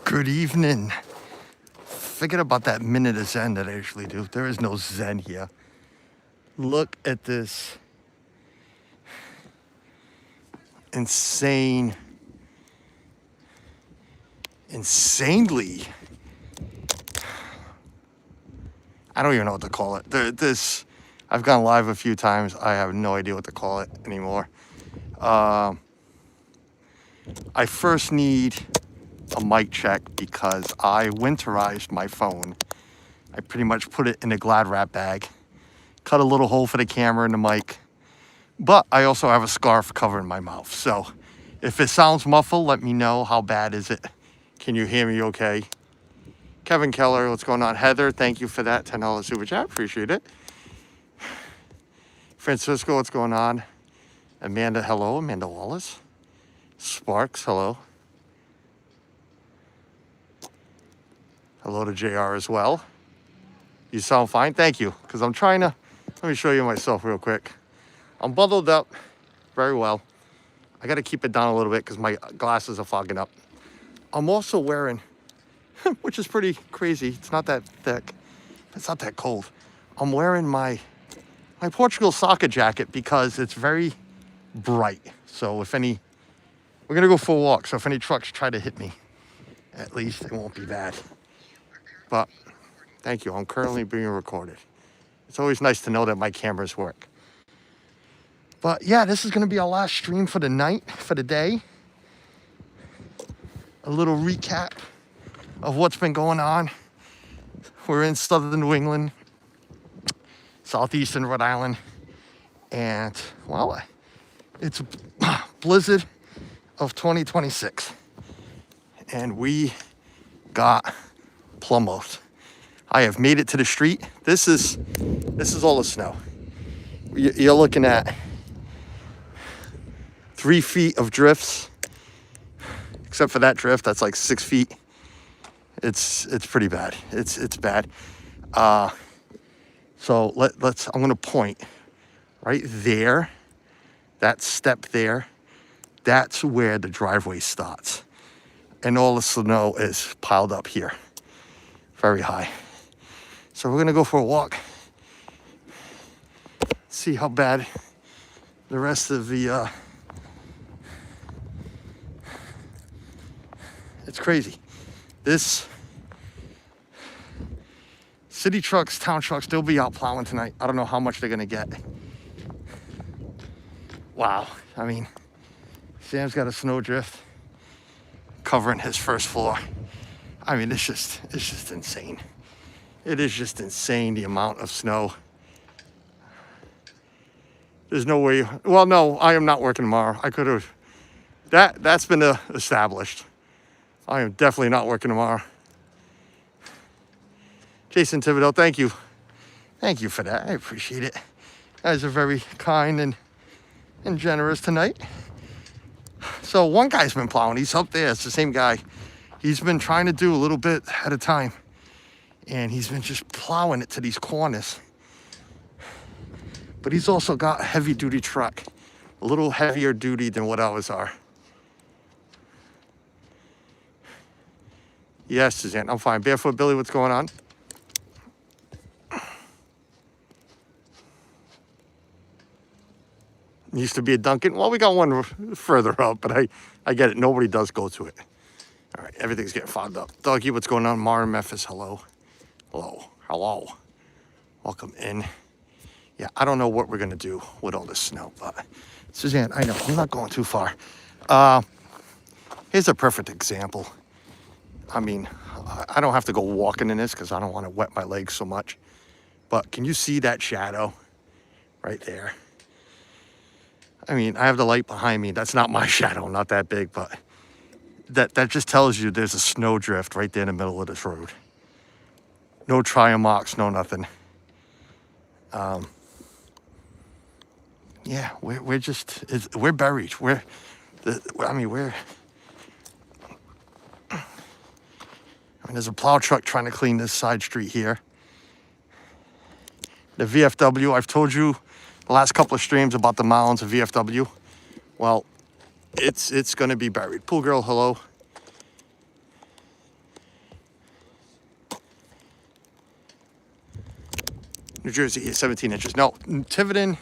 Good evening. Forget about that minute of zen that I usually do. There is no zen here. Look at this insanely, I don't even know what to call it. I've gone live a few times. I have no idea what to call it anymore. I first need a mic check because I winterized my phone. I pretty much put it in a Glad wrap bag, cut a little hole for the camera and the mic, but I also have a scarf covering my mouth. So if it sounds muffled, let me know. How bad is it? Can you hear me okay? Kevin Keller, what's going on? Heather, thank you for that $10 super chat. Appreciate it. Francisco, what's going on? Amanda, hello. Amanda Wallace. Sparks, hello. Hello to JR as well. You sound fine. Thank you. Because I'm trying to, let me show you myself real quick. I'm bundled up very well. I got to keep it down a little bit because my glasses are fogging up. I'm also wearing, which is pretty crazy. It's not that thick. It's not that cold. I'm wearing my Portugal soccer jacket because it's very bright. So we're going to go for a walk. So if any trucks try to hit me, at least it won't be bad. But thank you. I'm currently being recorded. It's always nice to know that my cameras work. But yeah, this is going to be our last stream for the night, for the day. A little recap of what's been going on. We're in southern New England, southeastern Rhode Island, and well, it's a blizzard of 2026, and we got plummeted. I have made it to the street. This is all the snow. You're looking at 3 feet of drifts, except for that drift that's like 6 feet. It's pretty bad. It's bad. So I'm gonna point right there, that step there. That's where the driveway starts, and all the snow is piled up here, very high. So we're gonna go for a walk, see how bad the rest of the it's crazy. This city trucks, town trucks, they'll be out plowing tonight. I don't know how much they're gonna get. Wow. I mean, Sam's got a snowdrift covering his first floor. I mean, it's just insane. It is just insane, the amount of snow. There's no way. Well, no, I am not working tomorrow. I could have. That's been established. I am definitely not working tomorrow. Jason Thibodeau, thank you. Thank you for that. I appreciate it. You guys are very kind and generous tonight. So one guy's been plowing. He's up there. It's the same guy. He's been trying to do a little bit at a time, and he's been just plowing it to these corners. But he's also got a heavy-duty truck, a little heavier duty than what ours are. Yes, Suzanne, I'm fine. Barefoot Billy, what's going on? Used to be a Dunkin'. Well, we got one further up, but I get it. Nobody does go to it. All right, everything's getting fogged up. Doggy, what's going on? Mara Memphis, hello. Hello. Hello. Welcome in. Yeah, I don't know what we're going to do with all this snow, but Suzanne, I know, I'm not going too far. Here's a perfect example. I mean, I don't have to go walking in this because I don't want to wet my legs so much. But can you see that shadow right there? I mean, I have the light behind me. That's not my shadow, not that big, but that just tells you there's a snowdrift right there in the middle of this road. No trial marks, no nothing. Yeah, we're buried. There's a plow truck trying to clean this side street here. The VFW, I've told you the last couple of streams about the mounds of VFW. Well, it's going to be buried. Pool girl, hello. New Jersey, 17 inches. No, Tiverton,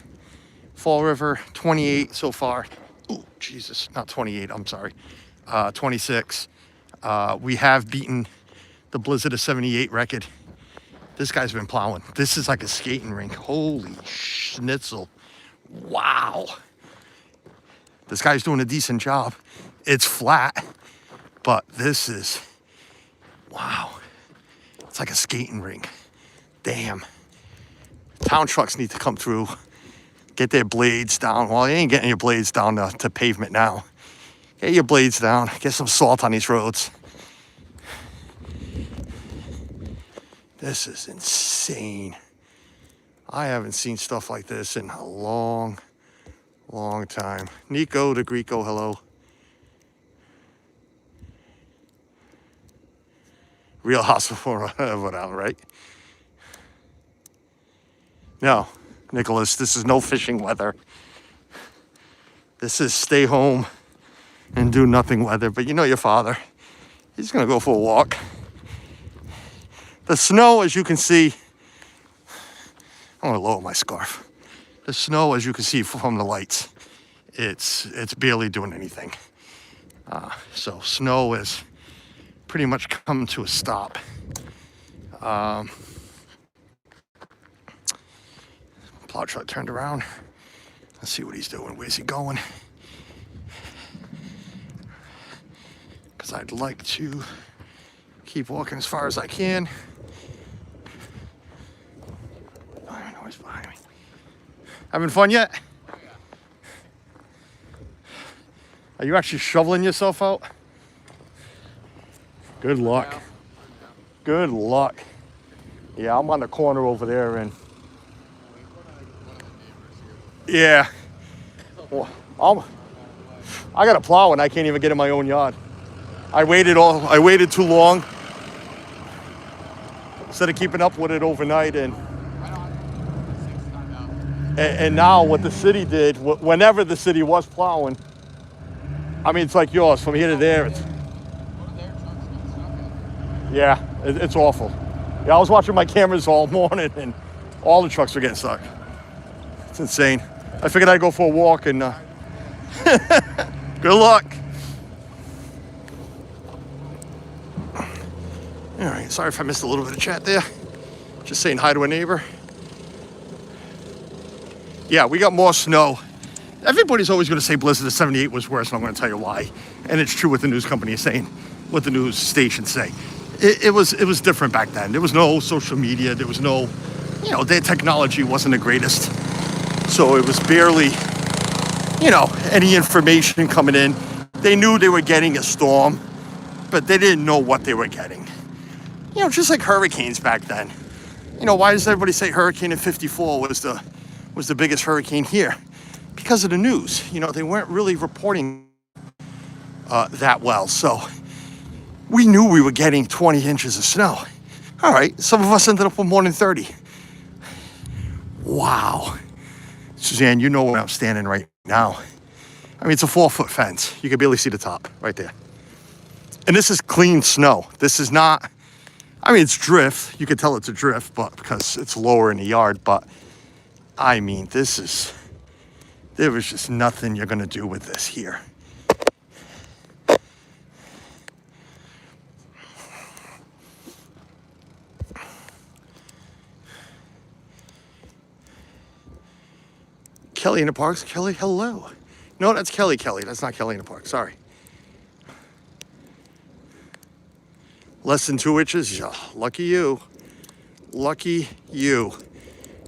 Fall River, 28 so far. Oh, Jesus, not 28, I'm sorry. 26. We have beaten the blizzard of 78 record. This guy's been plowing. This is like a skating rink. Holy schnitzel. Wow. This guy's doing a decent job. It's flat, but this is, wow. It's like a skating rink. Damn. Town trucks need to come through, get their blades down. Well, you ain't getting your blades down to pavement now. Get your blades down, get some salt on these roads. This is insane. I haven't seen stuff like this in a long time. Nico the Greco, hello. Real hospital, whatever, right? No, Nicholas, this is no fishing weather. This is stay home and do nothing weather. But you know your father. He's gonna go for a walk. The snow, as you can see, I'm gonna lower my scarf. The snow, as you can see from the lights, it's barely doing anything. So snow is pretty much come to a stop. Plow truck turned around. Let's see what he's doing. Where's he going? Because I'd like to keep walking as far as I can. I know he's behind me. Having fun yet? Are you actually shoveling yourself out? Good luck. Good luck. Yeah, I'm on the corner over there and yeah. Well, I got a plow and I can't even get in my own yard. I waited too long. Instead of keeping up with it overnight and now what the city did, whenever the city was plowing, I mean, it's like yours, from here to there. Yeah, it's awful. Yeah, I was watching my cameras all morning and all the trucks were getting stuck. It's insane. I figured I'd go for a walk and good luck. All right, sorry if I missed a little bit of chat there. Just saying hi to a neighbor. Yeah, we got more snow. Everybody's always going to say blizzard of 78 was worse, and I'm going to tell you why. And it's true what the news company is saying, what the news stations say. It was different back then. There was no social media. There was no, their technology wasn't the greatest. So it was barely, any information coming in. They knew they were getting a storm, but they didn't know what they were getting. Just like hurricanes back then. Why does everybody say hurricane in 54 was the biggest hurricane here? Because of the news. They weren't really reporting that well. So we knew we were getting 20 inches of snow. All right, some of us ended up with more than 30. Wow. Suzanne, you know where I'm standing right now. I mean, it's a 4-foot fence. You can barely see the top right there. And this is clean snow. This is not, it's drift. You can tell it's a drift, but because it's lower in the yard. But I mean, there was just nothing you're going to do with this here. Kelly in the Parks. Kelly, hello. No, that's Kelly. That's not Kelly in the Park. Sorry. Less than 2 inches. Yeah, lucky you. Lucky you.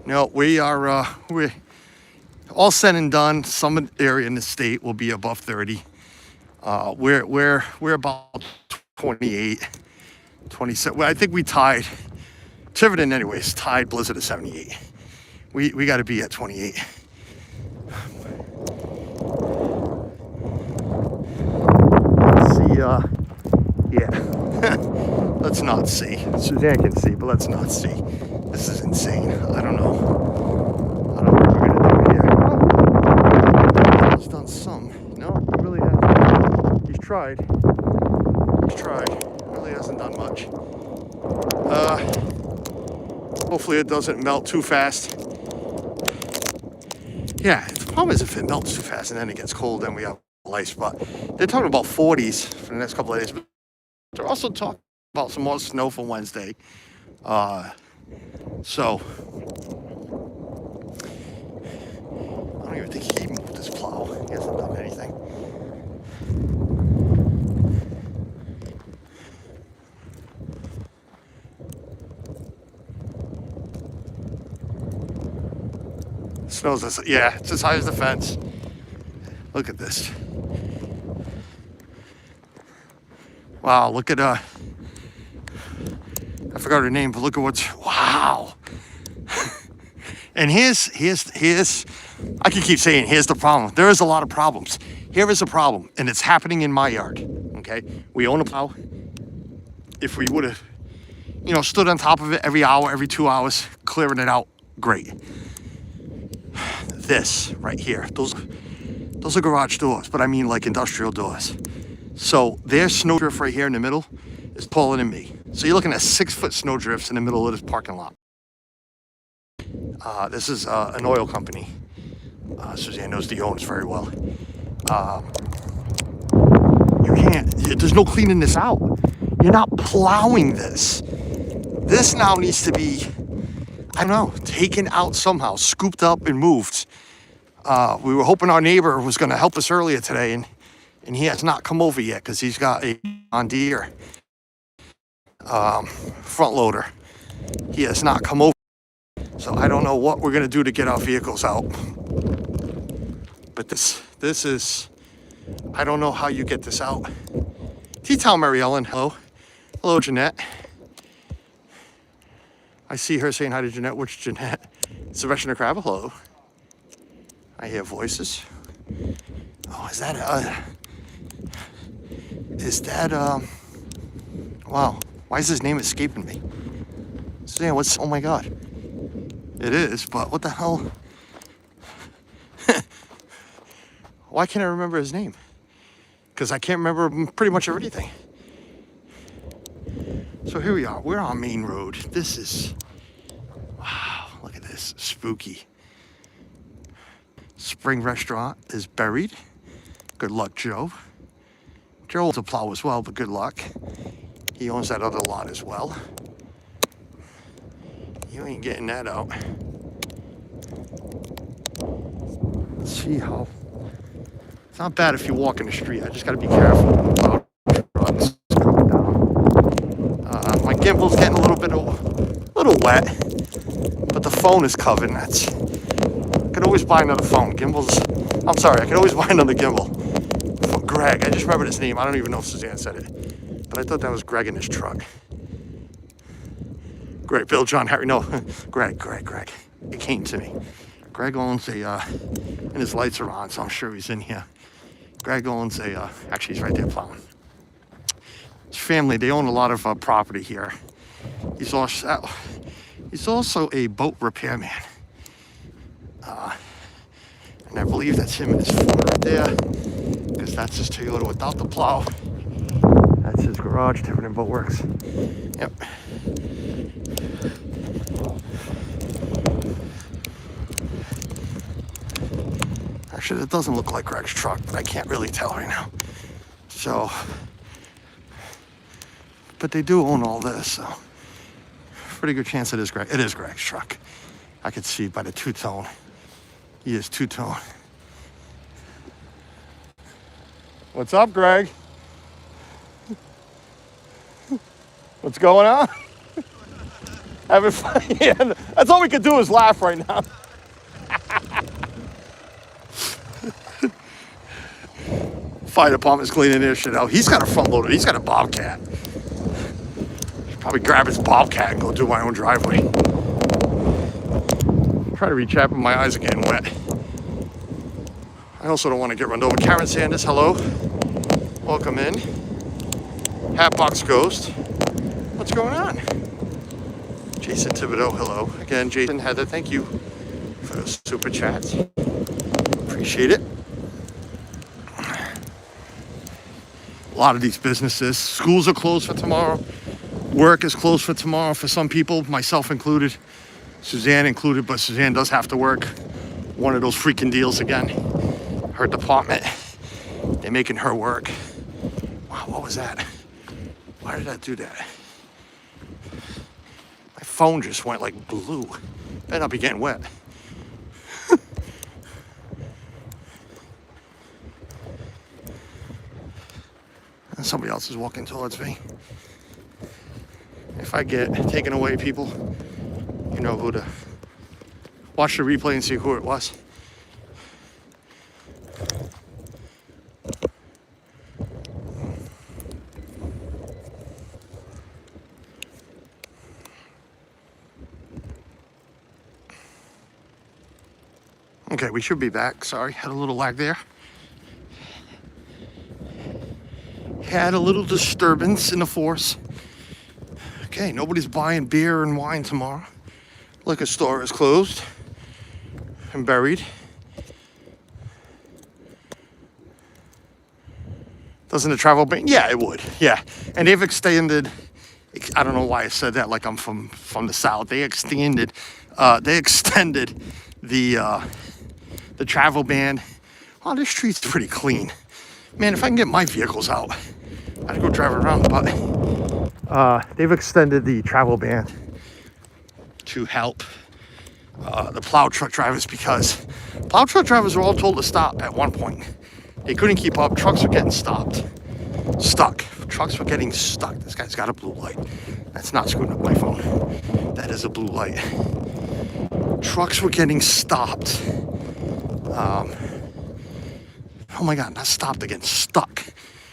No, we're all said and done. Some area in the state will be above 30. We're about 28, 27. Well, I think we tied. Tiverton, anyways, tied blizzard of 78. We got to be at 28. Yeah. Let's not see. Suzanne can see, but let's not see. This is insane. I don't know what we're gonna do here. He's done some. No, he really hasn't. He's tried. Really hasn't done much. Hopefully it doesn't melt too fast. Yeah, the problem is if it melts too fast and then it gets cold, then we have ice. But they're talking about 40s for the next couple of days. But they're also talking about some more snow for Wednesday. So I don't even think he moved his plow. He hasn't done anything. Snow's this, yeah, it's as high as the fence. Look at this. Wow, look at I forgot her name, but look at what's, wow. And here's, I can keep saying, here's the problem. There is a lot of problems. Here is a problem, and it's happening in my yard, okay? We own a plow. If we would have, stood on top of it every hour, every 2 hours, clearing it out, great. This right here, those are garage doors, but I mean like industrial doors. So there's snowdrift right here in the middle is taller than me. So you're looking at 6-foot snowdrifts in the middle of this parking lot. This is an oil company. Suzanne knows the owners very well. You can't, there's no cleaning this out. You're not plowing this. This now needs to be, I don't know, taken out somehow, scooped up and moved. We were hoping our neighbor was going to help us earlier today, and he has not come over yet because he's got a John Deere front loader. He has not come over. So I don't know what we're going to do to get our vehicles out. But this is, I don't know how you get this out. T-Town Mary Ellen, hello. Hello, Jeanette. I see her saying hi to Jeanette. Which Jeanette? Sebastian Crab, hello. I hear voices. Oh, is that, wow. Why is his name escaping me? Suzanne, oh my God. It is, but what the hell? Why can't I remember his name? Because I can't remember pretty much everything. So here we are. We're on Main Road. This is, wow, look at this. Spooky. Spring Restaurant is buried. Good luck, Joe. Joe owns a plow as well, but good luck. He owns that other lot as well. You ain't getting that out. Let's see how. It's not bad if you walk in the street. I just got to be careful about trucks coming down. My gimbal's getting a little wet, but the phone is covered. I could always buy another phone. I could always buy another gimbal. From Greg, I just remembered his name. I don't even know if Suzanne said it, but I thought that was Greg in his truck. Greg, Bill, John, Harry, no, Greg. It came to me. Greg owns and his lights are on, so I'm sure he's in here. Greg owns actually he's right there plowing. His family, they own a lot of property here. He's also a boat repairman. And I believe that's him and his Ford right there, because that's his Toyota without the plow. That's his garage, Tiverton Boat Works. Yep. Actually, it doesn't look like Greg's truck, but I can't really tell right now. So, but they do own all this, so pretty good chance it is Greg. It is Greg's truck. I could see by the two-tone. He is two-tone. What's up, Greg? What's going on? Having fun? Yeah, that's all we can do is laugh right now. Fire department's cleaning their shit out. He's got a front loader. He's got a Bobcat. Should probably grab his Bobcat and go do my own driveway. Try to reach out, but my eyes are getting wet. I also don't want to get run over. Karen Sanders, hello. Welcome in. Hatbox Ghost. What's going on? Jason Thibodeau, hello. Again, Jason, Heather, thank you for those super chats. Appreciate it. A lot of these businesses, schools are closed for tomorrow. Work is closed for tomorrow for some people, myself included, Suzanne included, but Suzanne does have to work. One of those freaking deals again. Her department, they're making her work. Wow, what was that? Why did that do that? My phone just went like blue. Better not be getting wet. And somebody else is walking towards me. If I get taken away, people, you know who to watch the replay and see who it was. Okay, we should be back. Sorry, had a little lag there. Had a little disturbance in the force. Okay, nobody's buying beer and wine tomorrow. Liquor store is closed and buried. Doesn't the travel ban? Yeah, it would. Yeah, and they've extended. I don't know why I said that like I'm from the South. They extended the travel ban. Oh, this street's pretty clean. Man, if I can get my vehicles out, I'd go drive around, but they've extended the travel ban to help the plow truck drivers, because plow truck drivers were all told to stop at one point. They couldn't keep up. Trucks were getting stuck. Trucks were getting stuck. This guy's got a blue light. That's not screwing up my phone. That is a blue light. Trucks were getting stopped. Oh my God, not stopped again, stuck.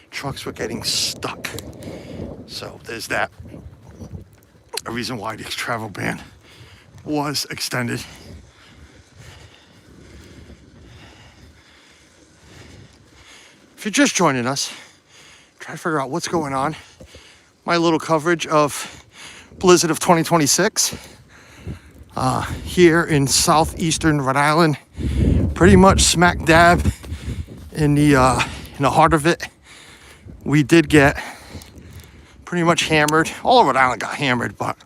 Trucks were getting stuck. So there's that. A reason why the travel ban was extended. If you're just joining us, try to figure out what's going on. My little coverage of Blizzard of 2026 here in southeastern Rhode Island, pretty much smack dab in the heart of it. We did get pretty much hammered. All of Rhode Island got hammered, but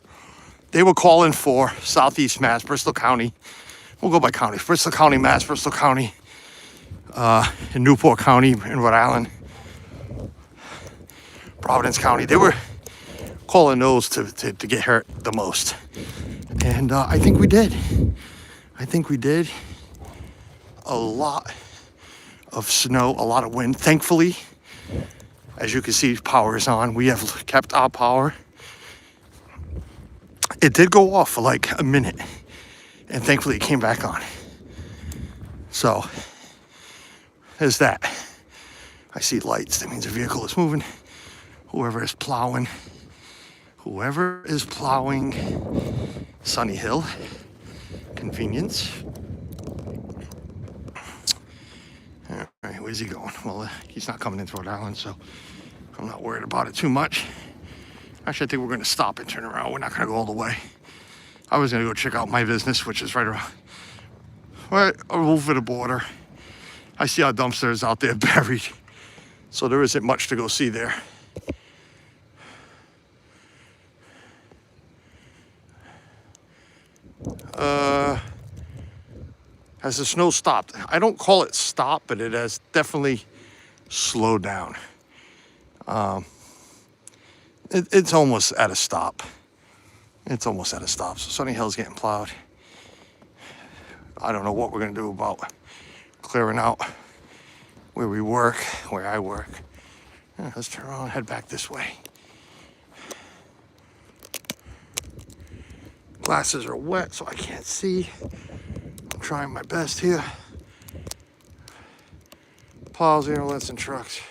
they were calling for Southeast Mass, Bristol County. We'll go by county. Bristol County, Mass, Bristol County, in Newport County in Rhode Island, Providence County. They were calling those to get hurt the most. And I think we did. A lot of snow, a lot of wind. Thankfully, as you can see, power is on. We have kept our power. It did go off for like a minute, and thankfully it came back on. So there's that. I see lights. That means a vehicle is moving. Whoever is plowing. Sunny Hill. Convenience. All right, where's he going? Well, he's not coming into Rhode Island, so I'm not worried about it too much. Actually, I think we're going to stop and turn around. We're not going to go all the way. I was going to go check out my business, which is right over the border. I see our dumpsters out there buried, so there isn't much to go see there. Has the snow stopped? I don't call it stop, but it has definitely slowed down. It's almost at a stop. So Sunny Hill's getting plowed. I don't know what we're gonna do about clearing out where I work. Yeah, let's turn around and head back this way. Glasses are wet, so I can't see. I'm trying my best here. Plows, airlets, and trucks.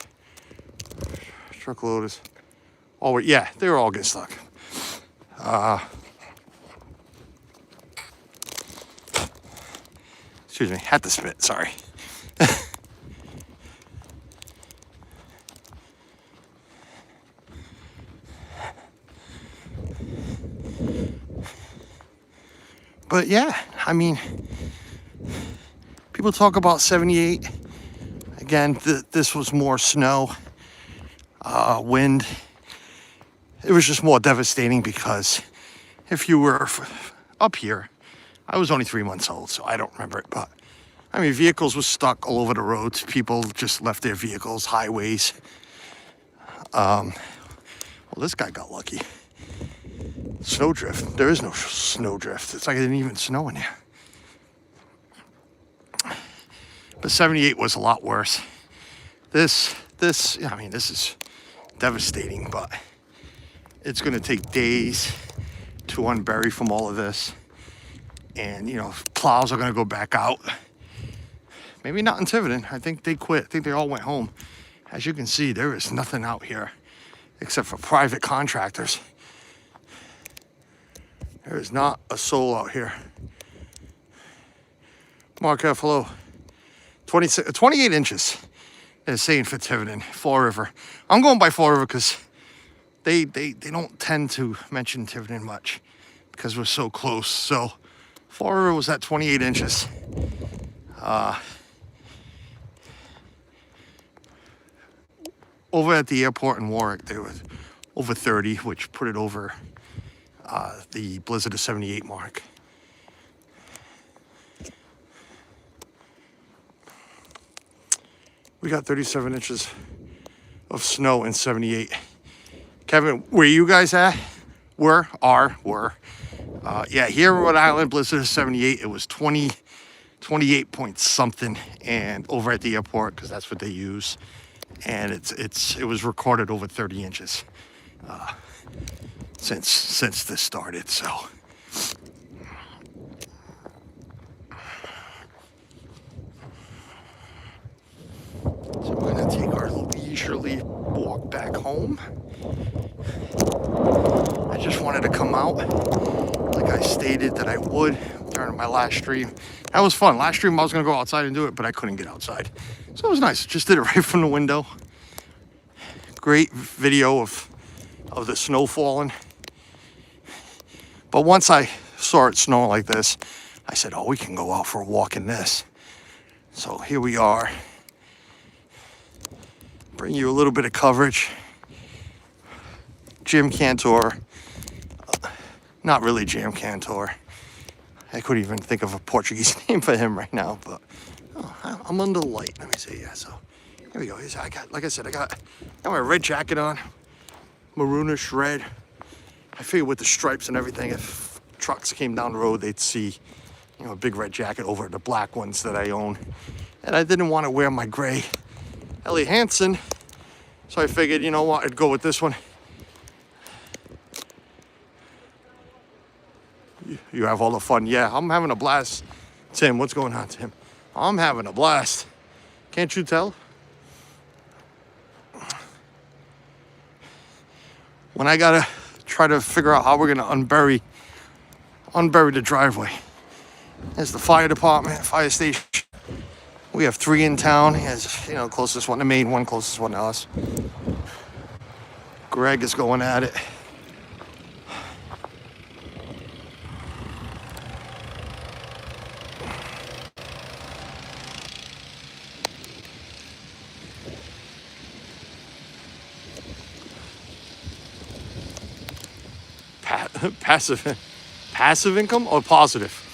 Truck loaders. Oh, yeah, they were all getting stuck. Excuse me, had to spit, sorry. But yeah, I mean, people talk about 78. Again, this was more snow, wind. it was just more devastating because if you were up here, I was only 3 months old, so I don't remember it, but I mean, vehicles were stuck all over the roads. People just left their vehicles, highways. Well, this guy got lucky. Snowdrift. There is no snowdrift. It's like it didn't even snow in here. But 78 was a lot worse. This, I mean, this is devastating, but it's going to take days to unbury from all of this. And, you know, plows are going to go back out. Maybe not in Tiverton. I think they quit. I think they all went home. As you can see, there is nothing out here except for private contractors. There is not a soul out here. Mark F, hello. 28 inches. They're saying for Tiverton, Fall River. I'm going by Fall River because they don't tend to mention Tiverton much because we're so close. So Fall River was at 28 inches. Over at the airport in Warwick, they were over 30, which put it over the blizzard of 78 mark. We got 37 inches of snow in 78. Kevin, where you guys at? Were. Yeah, here in Rhode Island, blizzard of 78, it was 28 point something, and over at the airport, because that's what they use, and it was recorded over 30 inches since this started. So we're gonna take our leisurely walk back home. I just wanted to come out like I stated that I would during my last stream. That was fun. Last stream I was gonna go outside and do it, but I couldn't get outside. So it was nice. Just did it right from the window. Great video of the snow falling. But once I saw it snowing like this, I said, oh, we can go out for a walk in this. So here we are. Bring you a little bit of coverage. Jim Cantor. Not really Jim Cantor. I couldn't even think of a Portuguese name for him right now, but I'm under the light. Let me see. Yeah, so here we go. I got my red jacket on, maroonish red. I figured with the stripes and everything, if trucks came down the road, they'd see, you know, a big red jacket over the black ones that I own. And I didn't want to wear my gray Ellie Hansen, so I figured, you know what, I'd go with this one. You have all the fun. Yeah, I'm having a blast. Tim, what's going on, Tim? I'm having a blast. Can't you tell? When I gotta try to figure out how we're gonna unbury the driveway. There's the fire department, fire station. We have 3 in town. As you know, closest one to Maine, one closest one to us. Greg is going at it. Passive income or positive?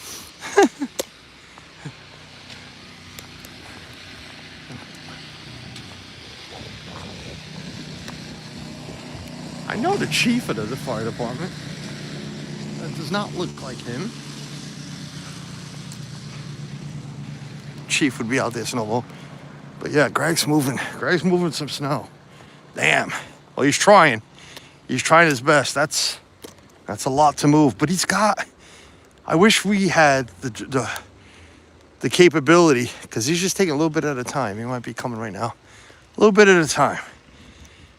I know the chief of the fire department. That does not look like him. Chief would be out there snowball. But yeah, Greg's moving some snow. Damn. Well, he's trying. He's trying his best. That's a lot to move, but I wish we had the capability, because he's just taking a little bit at a time. He might be coming right now. A little bit at a time.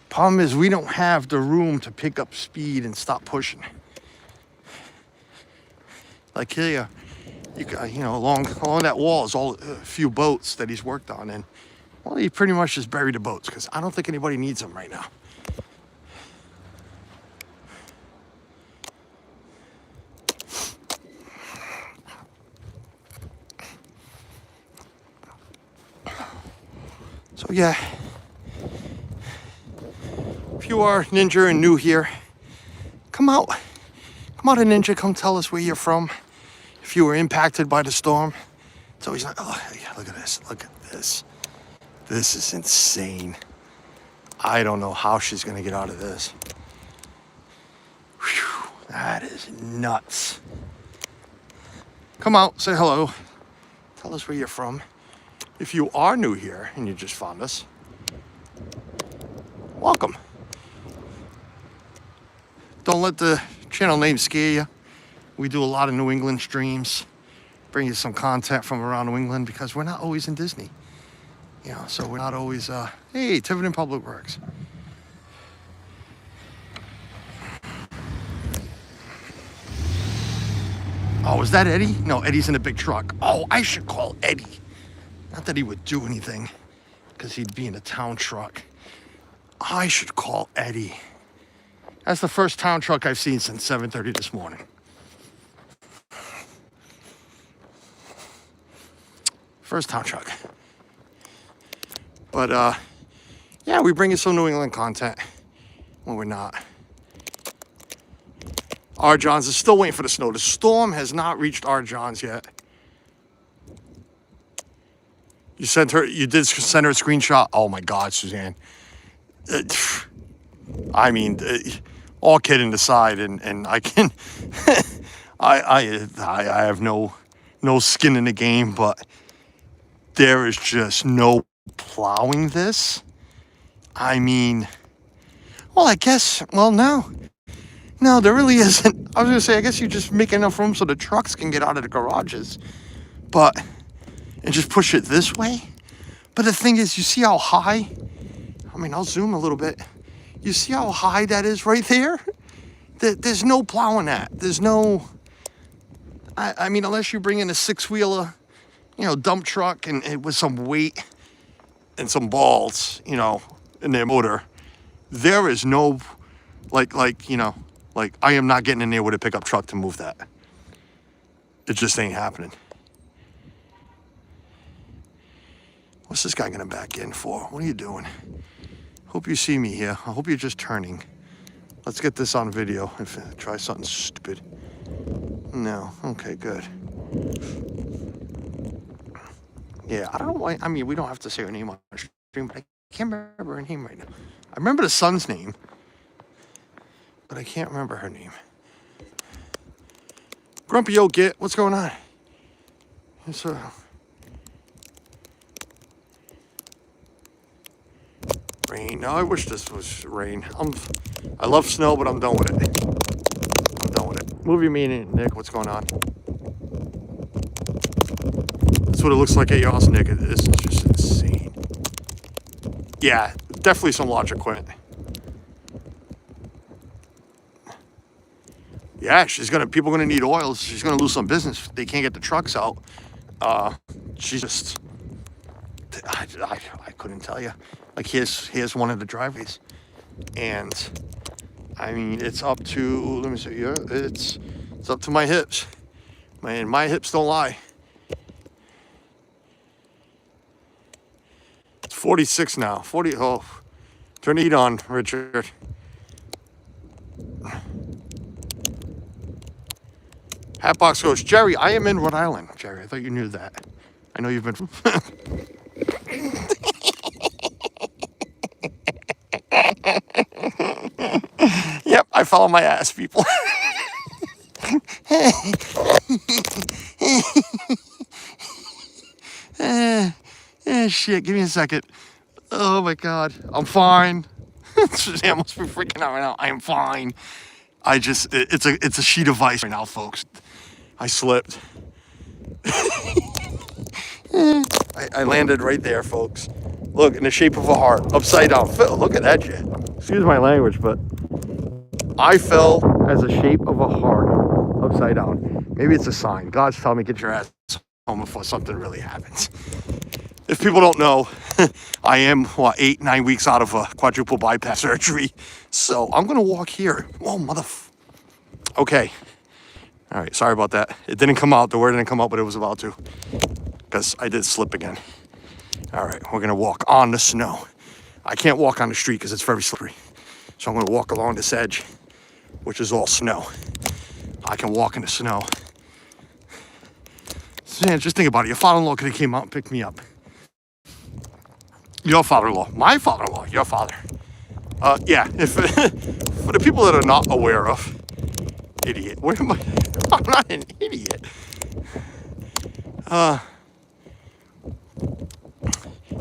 Problem is, we don't have the room to pick up speed and stop pushing. Like here, you know, along that wall is a few boats that he's worked on, and well, he pretty much just buried the boats, because I don't think anybody needs them right now. So yeah, if you are Ninja and new here, Come out. Come out, a ninja. Come tell us where you're from. If you were impacted by the storm. It's always like, oh, yeah, look at this. Look at this. This is insane. I don't know how she's going to get out of this. Whew, that is nuts. Come out. Say hello. Tell us where you're from. If you are new here and you just found us, welcome. Don't let the channel name scare you. We do a lot of New England streams, bring you some content from around New England because we're not always in Disney. You know, so we're not always, hey, Tiverton Public Works. Oh, is that Eddie? No, Eddie's in a big truck. Oh, I should call Eddie. Not that he would do anything, because he'd be in a town truck. I should call Eddie. That's the first town truck I've seen since 7:30 this morning. First town truck. But, yeah, we bring you some New England content when we're not. R. Johns is still waiting for the snow. The storm has not reached R. Johns yet. You did send her a screenshot? Oh my God, Suzanne. I mean, all kidding aside, and I can, I have no skin in the game, but there is just no plowing this. I mean, well, I guess, well, no, there really isn't. I was gonna say, I guess you just make enough room so the trucks can get out of the garages, and just push it this way. But the thing is, you see how high, I mean, I'll zoom a little bit. You see how high that is right there? There's no plowing that. There's no, I mean, unless you bring in a 6-wheeler, dump truck and with some weight and some balls, in their motor, there is no, like I am not getting in there with a pickup truck to move that. It just ain't happening. What's this guy gonna back in for? What are you doing? Hope you see me here. I hope you're just turning. Let's get this on video. Try something stupid. No. Okay, good. Yeah, I don't know why. I mean, we don't have to say her name on the stream, but I can't remember her name right now. I remember the son's name, but I can't remember her name. Grumpy old git, what's going on? It's rain. No, I wish this was rain. I love snow, but I'm done with it. I'm done with it. Movie meeting, Nick. What's going on? That's what it looks like at your house, Nick. This is just insane. Yeah, definitely some large equipment. Yeah, people are gonna need oils. She's gonna lose some business. They can't get the trucks out. She's just, I couldn't tell you. Like here's one of the driveways, and I mean it's up to, let me see, yeah, it's up to my hips. My hips don't lie. It's 46 now. 40. Oh, turn the heat on, Richard. Hatbox goes, Jerry, I am in Rhode Island. Jerry, I thought you knew that. I know you've been from. Yep, I follow my ass, people. Shit, give me a second. Oh my God, I'm fine. Suzanne must be freaking out right now. I am fine. It's a sheet of ice right now, folks. I slipped. I landed right there, folks. Look, in the shape of a heart, upside down. Phil, look at that shit. Excuse my language, but I fell as a shape of a heart, upside down. Maybe it's a sign. God's telling me, get your ass home before something really happens. If people don't know, I am, 8-9 weeks out of a quadruple bypass surgery. So I'm going to walk here. Oh, okay. All right, sorry about that. It didn't come out. The word didn't come out, but it was about to. Because I did slip again. All right, we're going to walk on the snow. I can't walk on the street because it's very slippery. So I'm going to walk along this edge. which is all snow. I can walk in the snow. So, yeah, just think about it. Your father-in-law could have came out and picked me up. Your father-in-law, my father-in-law, your father. Yeah, if for the people that are not aware of, idiot. Where am I? I'm not an idiot.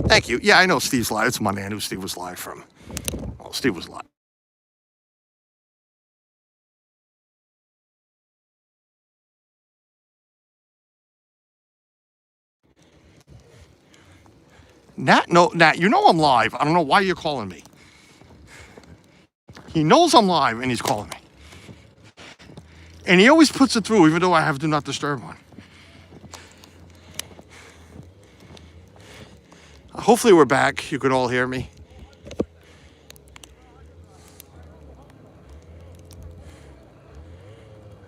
Thank you. Yeah, I know Steve's live. It's Monday. I knew Steve was live from. Well, Steve was live. Nat, no, Nat, you know I'm live. I don't know why you're calling me. He knows I'm live and he's calling me. And he always puts it through, even though I have Do Not Disturb on. Hopefully we're back. You could all hear me.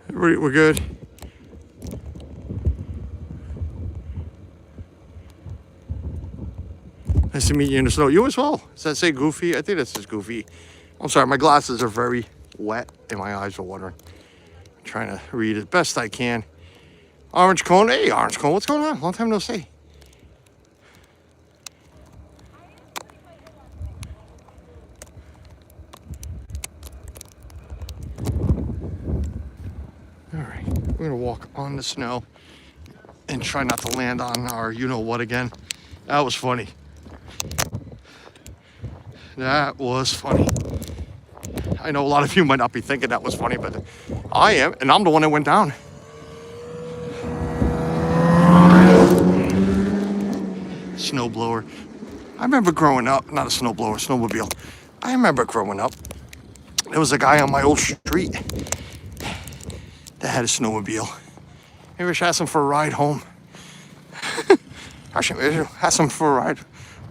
We're good. Nice to meet you in the snow. You as well. Does that say Goofy? I think that says Goofy. I'm sorry, my glasses are very wet and my eyes are watering. I'm trying to read as best I can. Orange Cone. Hey, Orange Cone. What's going on? Long time no see. All right. We're going to walk on the snow and try not to land on our you-know-what again. That was funny. That was funny. I know a lot of you might not be thinking that was funny, but I am, and I'm the one that went down. Snowblower. I remember growing up, not a snowblower, snowmobile. I remember growing up, there was a guy on my old street that had a snowmobile. Maybe I should ask him for a ride home. Actually, maybe I should ask him for a ride.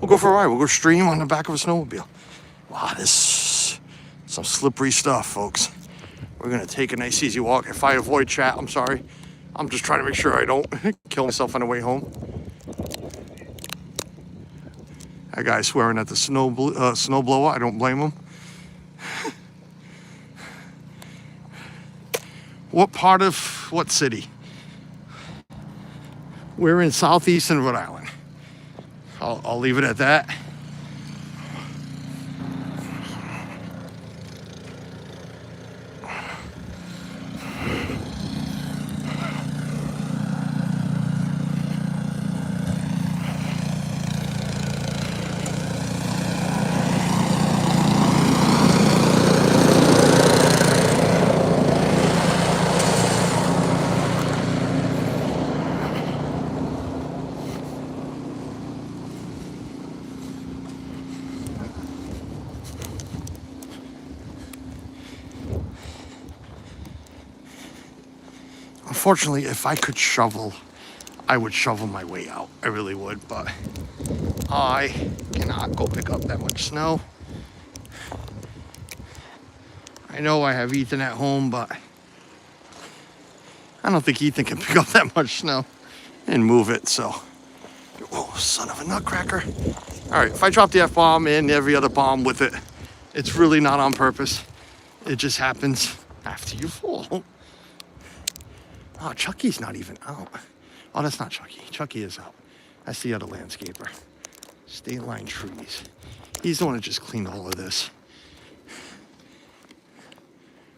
We'll go for a ride. We'll go stream on the back of a snowmobile. Wow, this is some slippery stuff, folks. We're going to take a nice, easy walk. If I avoid chat, I'm sorry. I'm just trying to make sure I don't kill myself on the way home. That guy swearing at the snowblower. I don't blame him. What part of what city? We're in southeastern Rhode Island. I'll leave it at that. Unfortunately, if I could shovel, I would shovel my way out. I really would, but I cannot go pick up that much snow. I know I have Ethan at home, but I don't think Ethan can pick up that much snow and move it, so. Oh, son of a nutcracker. All right, if I drop the F-bomb and every other bomb with it, it's really not on purpose. It just happens after you fall. Oh, Chucky's not even out. Oh, that's not Chucky. Chucky is out. That's the other landscaper. State line trees. He's the one that just cleaned all of this.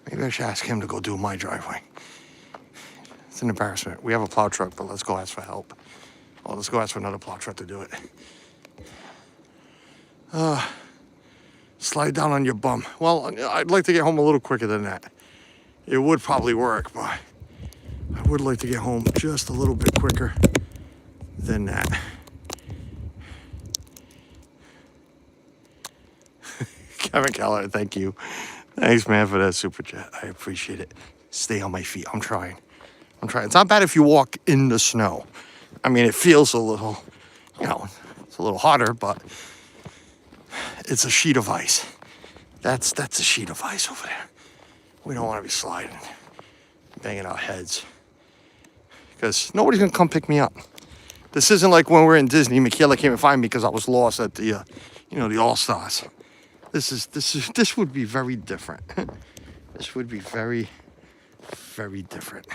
Maybe I should ask him to go do my driveway. It's an embarrassment. We have a plow truck, but let's go ask for help. Oh, let's go ask for another plow truck to do it. Slide down on your bum. Well, I'd like to get home a little quicker than that. It would probably work, but I would like to get home just a little bit quicker than that. Kevin Keller, thank you. Thanks, man, for that super chat. I appreciate it. Stay on my feet. I'm trying. It's not bad if you walk in the snow. I mean, it feels a little, it's a little hotter, but it's a sheet of ice. That's a sheet of ice over there. We don't want to be sliding, banging our heads, because nobody's gonna come pick me up. This isn't like when we're in Disney. Michaela came and find me because I was lost at the, the All Stars. This would be very different. this would be very, very different.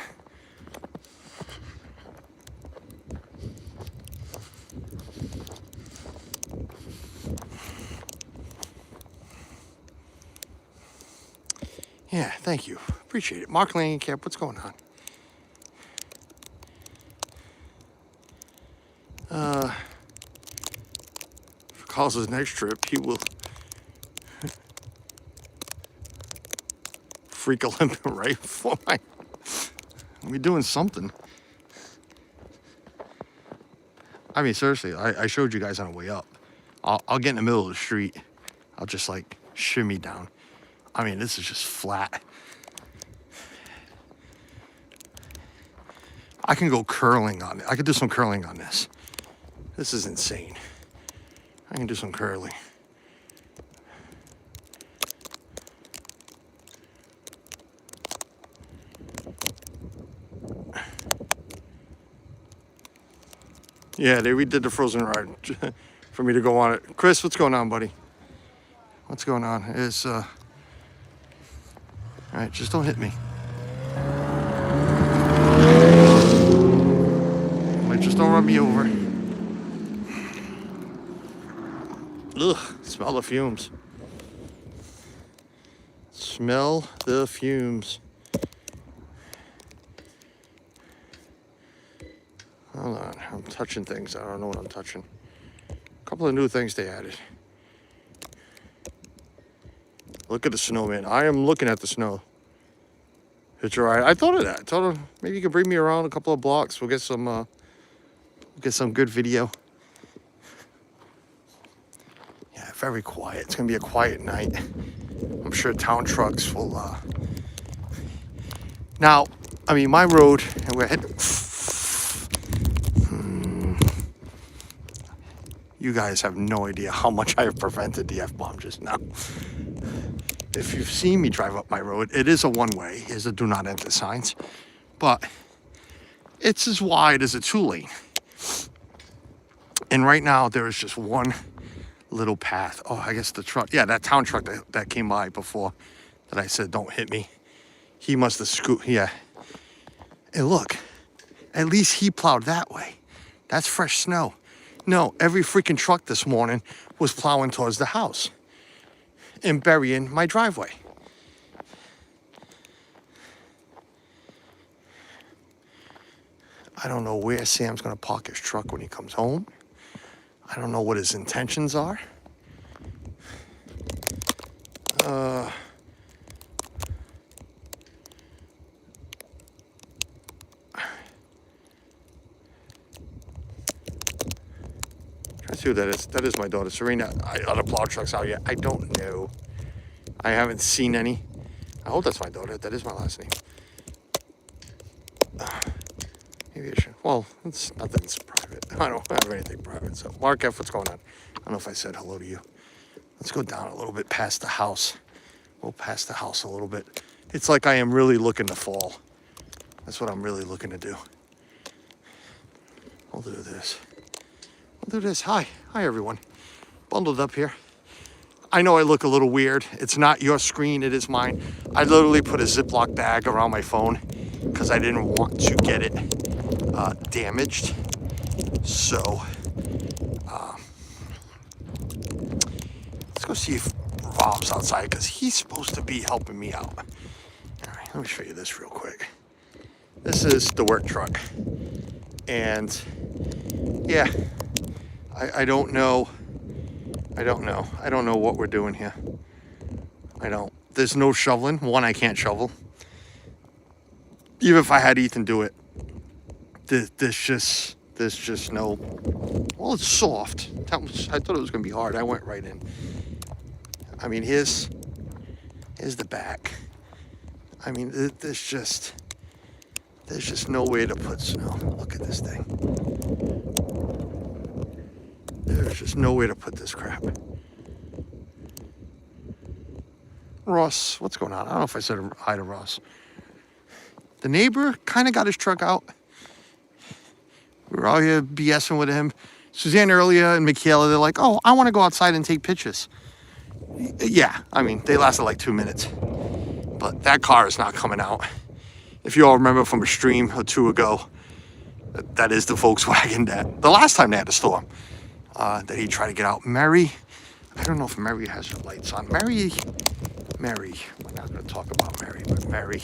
Yeah, thank you. Appreciate it. Mark Langenkamp, what's going on? For Carl's next trip, he will freak a limp right for my... We're doing something. I mean, seriously, I showed you guys on the way up. I'll get in the middle of the street. I'll just like shimmy down. I mean, this is just flat. I can go curling on it. I could do some curling on this. This is insane. I can do some curling. Yeah, they redid the Frozen ride for me to go on it. Chris, what's going on, buddy? What's going on? It's, all right, just don't hit me. Like, just don't run me over. Ugh, smell the fumes. Smell the fumes. Hold on, I'm touching things. I don't know what I'm touching. A couple of new things they added. Look at the snowman. I am looking at the snow. It's all right. I thought of that. I told him maybe you could bring me around a couple of blocks. We'll get some good video. Yeah, very quiet. It's gonna be a quiet night. I'm sure town trucks will. Now, I mean, my road, and we're heading. You guys have no idea how much I have prevented the F-bomb just now. If you've seen me drive up my road, it is a one-way. There's a do not enter signs. But it's as wide as a two-lane. And right now, there is just one little path. Oh, I guess the truck. Yeah, that town truck that came by before that I said, don't hit me. He must have scooted. Yeah. And look, at least he plowed that way. That's fresh snow. No, every freaking truck this morning was plowing towards the house and burying my driveway. I don't know where Sam's going to park his truck when he comes home. I don't know what his intentions are. See who that is. That is my daughter, Serena. Are the plow trucks out yet? I don't know. I haven't seen any. I hope that's my daughter. That is my last name. Maybe I should. Well, it's nothing's private. I don't have anything private. So, Mark F., what's going on? I don't know if I said hello to you. Let's go down a little bit past the house. We'll pass the house a little bit. It's like I am really looking to fall. That's what I'm really looking to do. We'll do this. We'll do this. Hi everyone. Bundled up here. I know I look a little weird. It's not your screen, it is mine. I literally put a Ziploc bag around my phone because I didn't want to get it damaged. So, let's go see if Rob's outside because he's supposed to be helping me out. All right, let me show you this real quick. This is the work truck. And yeah, I don't know. I don't know what we're doing here. I don't. There's no shoveling. One, I can't shovel. Even if I had Ethan do it, there's just no. Well, it's soft. I thought it was gonna be hard. I went right in. I mean, here's the back. I mean, there's just no way to put snow. Look at this thing. There's just no way to put this crap. Ross, what's going on? I don't know if I said hi to Ross. The neighbor kind of got his truck out. We were out here BSing with him. Suzanne earlier and Michaela, they're like, oh, I want to go outside and take pictures. Yeah, I mean, they lasted like 2 minutes. But that car is not coming out. If you all remember from a stream or two ago, that is the Volkswagen that the last time they had a storm that he tried to get out. Mary, I don't know if Mary has her lights on. Mary, we're not going to talk about Mary, but Mary,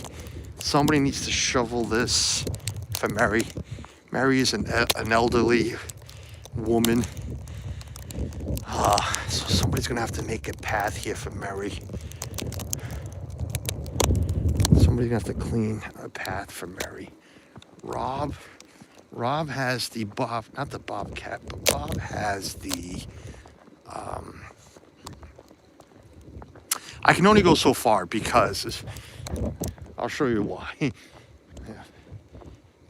somebody needs to shovel this for Mary. Mary is an elderly woman. So somebody's going to have to make a path here for Mary. Somebody's going to have to clean a path for Mary. Rob has the not the Bobcat, but Bob has the, I can only go so far because, I'll show you why. Yeah.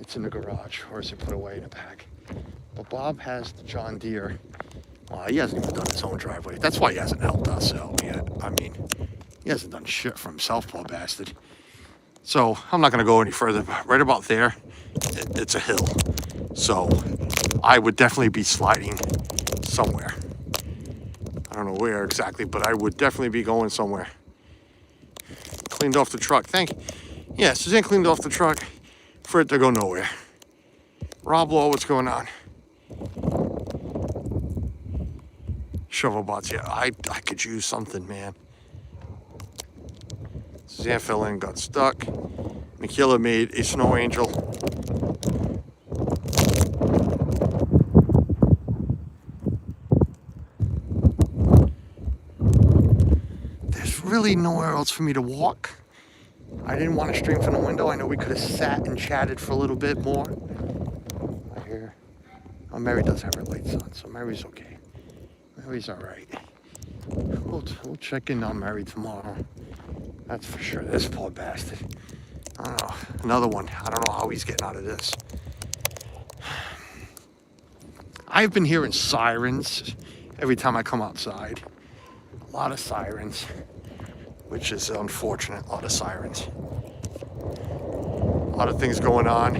It's in the garage, or is it put away in the back? But Bob has the John Deere. He hasn't even done his own driveway. That's why he hasn't helped us out yet. I mean, he hasn't done shit for himself, poor bastard. So I'm not going to go any further, but right about there, it's a hill. So I would definitely be sliding somewhere. I don't know where exactly, but I would definitely be going somewhere. Cleaned off the truck. Yeah, Suzanne cleaned off the truck for it to go nowhere. Rob Law, what's going on? Shovel bots, yeah, I could use something, man. Suzanne fell in, got stuck. Michaela made a snow angel. There's really nowhere else for me to walk. I didn't want to stream from the window. I know we could have sat and chatted for a little bit more. I hear, oh, Mary does have her lights on, so Mary's okay. Mary's all right. We'll check in on Mary tomorrow. That's for sure. This poor bastard. I don't know. Another one. I don't know how he's getting out of this. I've been hearing sirens every time I come outside. A lot of sirens, which is unfortunate. A lot of sirens. A lot of things going on.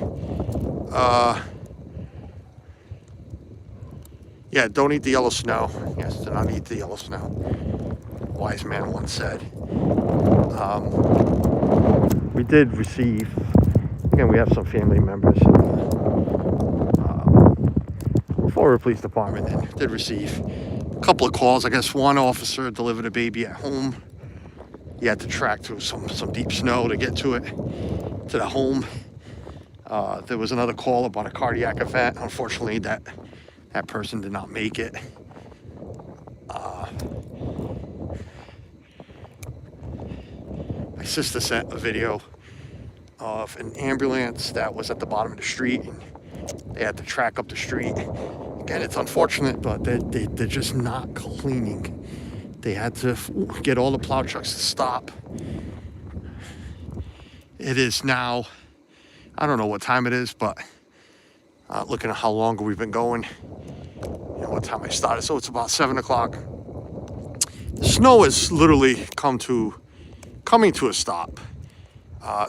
Yeah, don't eat the yellow snow. Yes, do not eat the yellow snow. Wise man once said. We did receive, again, we have some family members for the police department and did receive a couple of calls. I guess one officer delivered a baby at home. He had to track through some deep snow to get to it, to the home. There was another call about a cardiac event. Unfortunately, that person did not make it. My sister sent a video of an ambulance that was at the bottom of the street, and they had to track up the street. Again, it's unfortunate, but they're just not cleaning. They had to get all the plow trucks to stop. It is now, I don't know what time it is, but looking at how long we've been going, and what time I started, so it's about 7 o'clock. The snow has literally coming to a stop.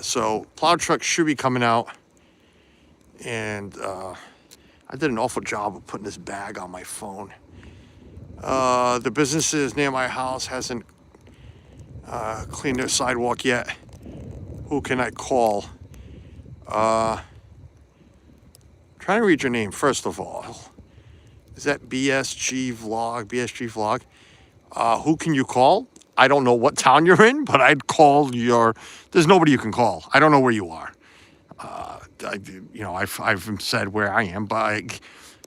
So plow trucks should be coming out, and I did an awful job of putting this bag on my phone. The businesses near my house hasn't cleaned their sidewalk yet. Who can I call? Trying to read your name first of all. Is that BSG Vlog? Who can you call? I don't know what town you're in, but I'd call there's nobody you can call. I don't know where you are. I've said where I am, but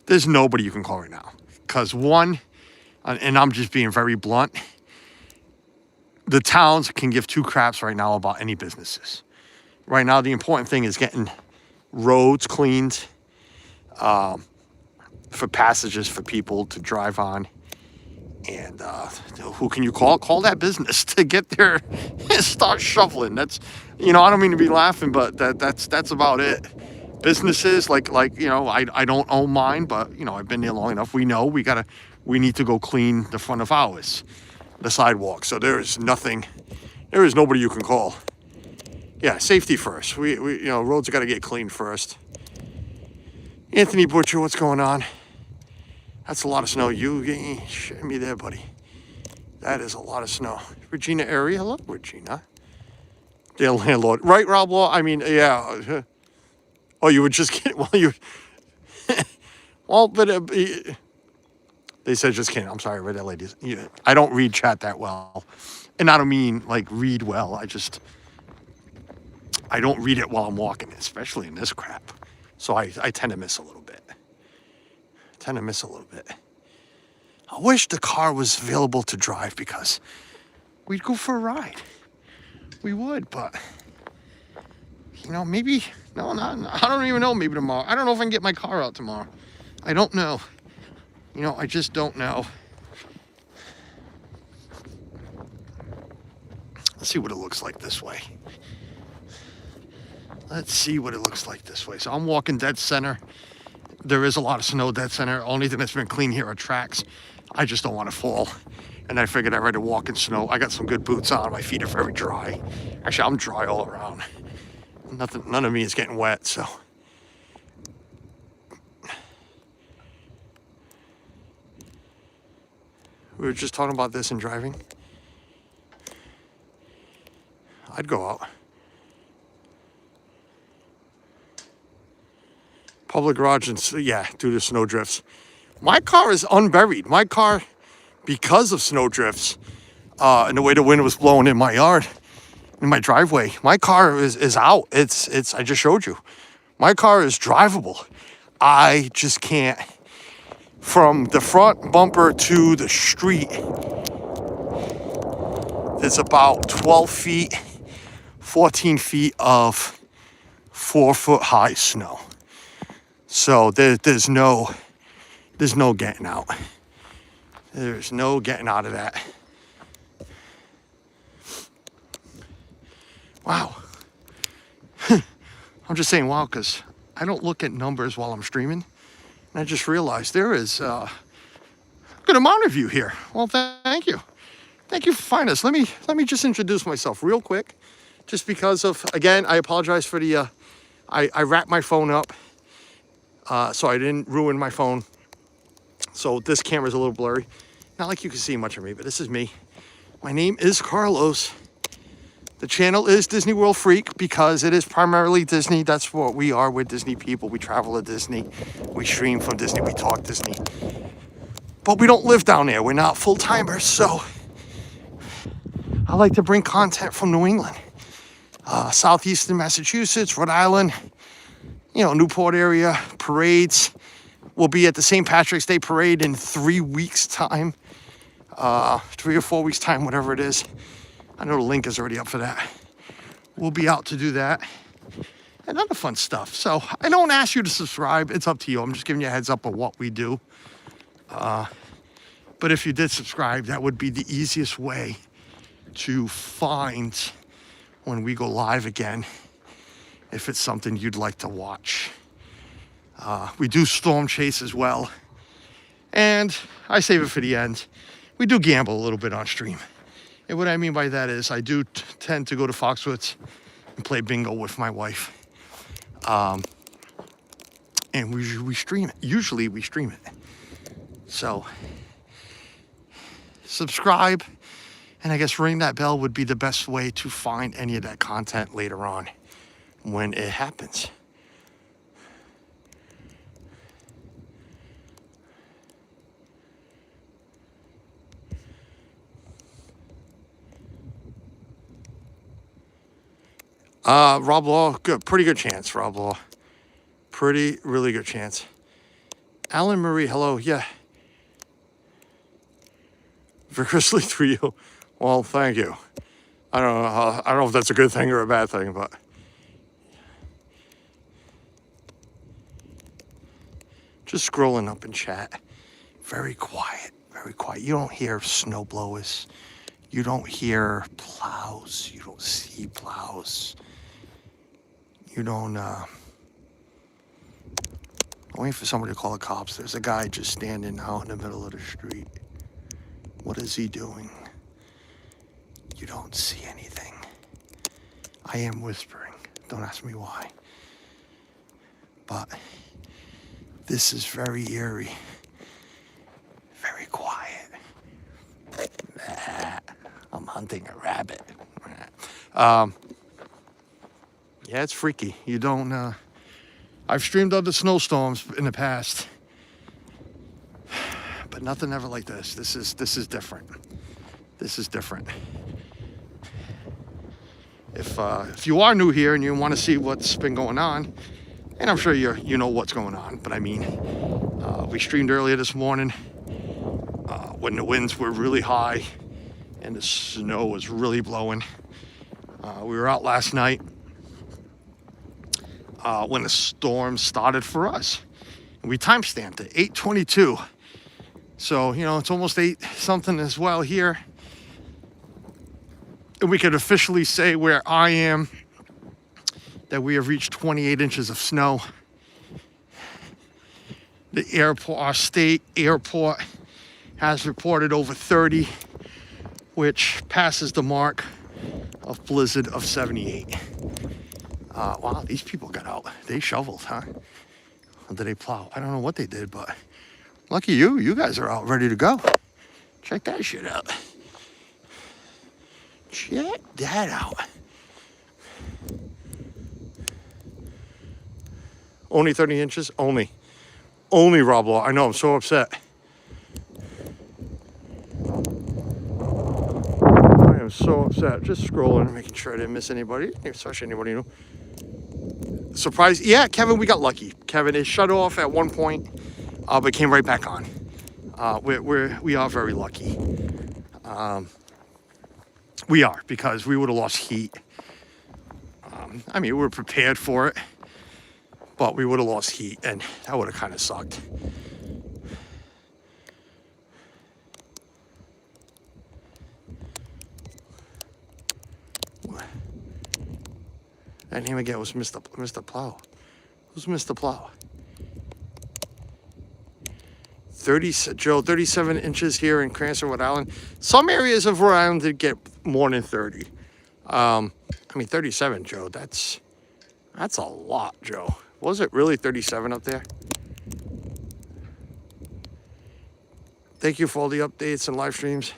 there's nobody you can call right now. Because one, and I'm just being very blunt, the towns can give two craps right now about any businesses. Right now, the important thing is getting roads cleaned for passages for people to drive on. And who can you call? Call that business to get there and start shoveling. That's, I don't mean to be laughing, but that's about it. Businesses like I don't own mine, but I've been there long enough. We know we need to go clean the front of ours, the sidewalk. So there is nobody you can call. Yeah, safety first. We roads got to get cleaned first. Anthony Butcher, what's going on? That's a lot of snow. You shitting me there, buddy. That is a lot of snow. Regina area. Hello, Regina. Their landlord. Right, Rob Law? I mean, yeah. Oh, you were just kidding. Well, you... Well, but they said just kidding. I'm sorry, read that ladies. Yeah, I don't read chat that well. And I don't mean, like, read well. I don't read it while I'm walking, especially in this crap. So I tend to miss a little bit. I wish the car was available to drive because we'd go for a ride. We would, but, you know, maybe, no, not, I don't even know, maybe tomorrow. I don't know if I can get my car out tomorrow. I don't know. You know, I just don't know. Let's see what it looks like this way. So I'm walking dead center. There is a lot of snow dead center. Only thing that's been clean here are tracks. I just don't want to fall. And I figured I'd rather walk in snow. I got some good boots on. My feet are very dry. Actually, I'm dry all around. None of me is getting wet, so. We were just talking about this and driving. I'd go out. Public garage and, yeah, due to snow drifts. My car is unburied. My car, because of snow drifts, and the way the wind was blowing in my yard, in my driveway, my car is out. It's I just showed you. My car is drivable. I just can't. From the front bumper to the street, there's about 12 feet, 14 feet of 4-foot high snow. So there's no getting out. There's no getting out of that. Wow. I'm just saying wow because I don't look at numbers while I'm streaming. And I just realized there is a good amount of you here. Well, thank you. Thank you for finding us. Let me just introduce myself real quick. Just because of, again, I apologize for the, I wrapped my phone up. So I didn't ruin my phone. So this camera's a little blurry. Not like you can see much of me, but this is me. My name is Carlos. The channel is Disney World Freak because it is primarily Disney. That's what we are. We're Disney people. We travel to Disney. We stream from Disney. We talk Disney. But we don't live down there. We're not full-timers. So I like to bring content from New England. Southeastern Massachusetts, Rhode Island, you know, Newport area, parades. We'll be at the St. Patrick's Day parade in 3 weeks' time. 3 or 4 weeks' time, whatever it is. I know the link is already up for that. We'll be out to do that. And other fun stuff. So I don't ask you to subscribe. It's up to you. I'm just giving you a heads up of what we do. But if you did subscribe, that would be the easiest way to find when we go live again, if it's something you'd like to watch. We do Storm Chase as well. And I save it for the end. We do gamble a little bit on stream. And what I mean by that is I do tend to go to Foxwoods and play bingo with my wife. And we stream it. Usually we stream it. So subscribe. And I guess ring that bell would be the best way to find any of that content later on when it happens. Rob Law, pretty good chance, Rob Law. Really good chance. Alan Marie, hello, yeah. Vigorously through you. Well, thank you. I don't know if that's a good thing or a bad thing, but just scrolling up in chat. Very quiet, very quiet. You don't hear snow blowers. You don't hear plows. You don't see plows. You don't, I'm waiting for somebody to call the cops. There's a guy just standing out in the middle of the street. What is he doing? You don't see anything. I am whispering. Don't ask me why. But this is very eerie. Very quiet. I'm hunting a rabbit. Yeah, it's freaky. You don't, I've streamed other snowstorms in the past, but nothing ever like this. This is different. This is different. If you are new here and you want to see what's been going on, and I'm sure you know what's going on, but I mean, we streamed earlier this morning when the winds were really high and the snow was really blowing. We were out last night when the storm started for us. We timestamped it, 8:22. So, you know, it's almost 8 something as well here. And we could officially say where I am that we have reached 28 inches of snow. The airport, our state airport, has reported over 30, which passes the mark of blizzard of 78. Wow, these people got out. They shoveled, huh? Or did they plow? I don't know what they did, but lucky you. You guys are out ready to go. Check that shit out. Check that out. Only 30 inches? Only, Rob Law. I know, I'm so upset. I am so upset. Just scrolling and making sure I didn't miss anybody, especially anybody new. Surprise. Yeah, Kevin, we got lucky. Kevin is shut off at one point, but came right back on. We are very lucky. We are, because we would have lost heat. I mean, we were prepared for it, but we would have lost heat, and that would have kind of sucked. That name again was Mr. Plow. Who's Mr. Plow? 37 inches here in Cranston, Rhode Island. Some areas of Rhode Island did get more than 30. I mean, 37, Joe, that's a lot, Joe. Was it really 37 up there? Thank you for all the updates and live streams.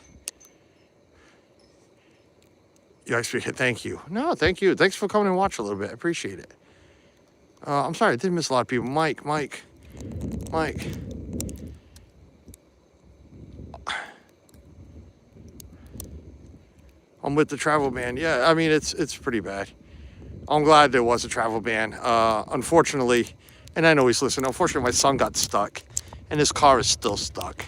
You actually thank you. No, thank you. Thanks for coming and watch a little bit. I appreciate it. I'm sorry, I did miss a lot of people. Mike. I'm with the travel ban. Yeah, I mean, it's pretty bad. I'm glad there was a travel ban. Unfortunately, and I know he's listening, unfortunately my son got stuck, and his car is still stuck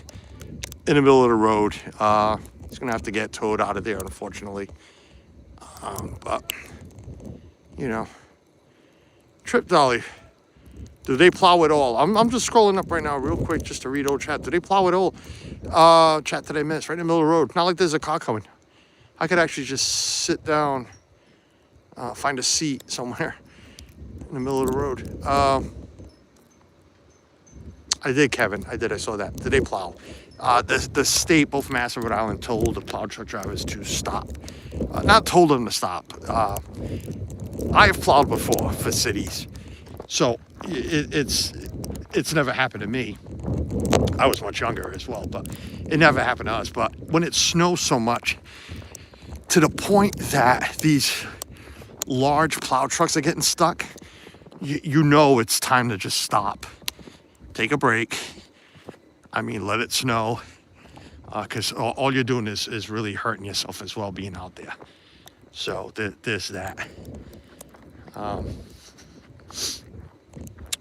in the middle of the road. He's gonna have to get towed out of there, unfortunately. But, you know, Trip Dolly, do they plow at all? I'm just scrolling up right now real quick just to read old chat. Do they plow at all? Chat that I missed, right in the middle of the road. Not like there's a car coming. I could actually just sit down, find a seat somewhere in the middle of the road. I did, Kevin. I did. I saw that. Did they plow? The state, both Mass and Rhode Island, told the plow truck drivers to stop. Not told them to stop. I have plowed before for cities, so it's never happened to me. I was much younger as well, but it never happened to us. But when it snows so much, to the point that these large plow trucks are getting stuck, you know it's time to just stop. Take a break. I mean, let it snow, because all you're doing is really hurting yourself as well being out there. So there's that.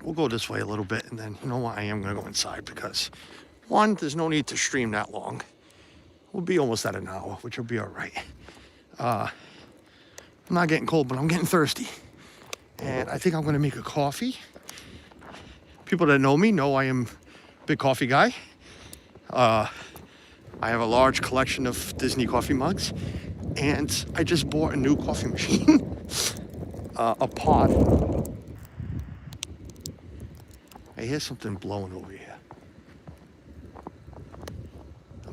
We'll go this way a little bit, and then, you know what, I am going to go inside because, one, there's no need to stream that long. We'll be almost at an hour, which will be all right. I'm not getting cold, but I'm getting thirsty. And I think I'm going to make a coffee. People that know me know I am a big coffee guy. I have a large collection of Disney coffee mugs. And I just bought a new coffee machine. A pod. I hear something blowing over here.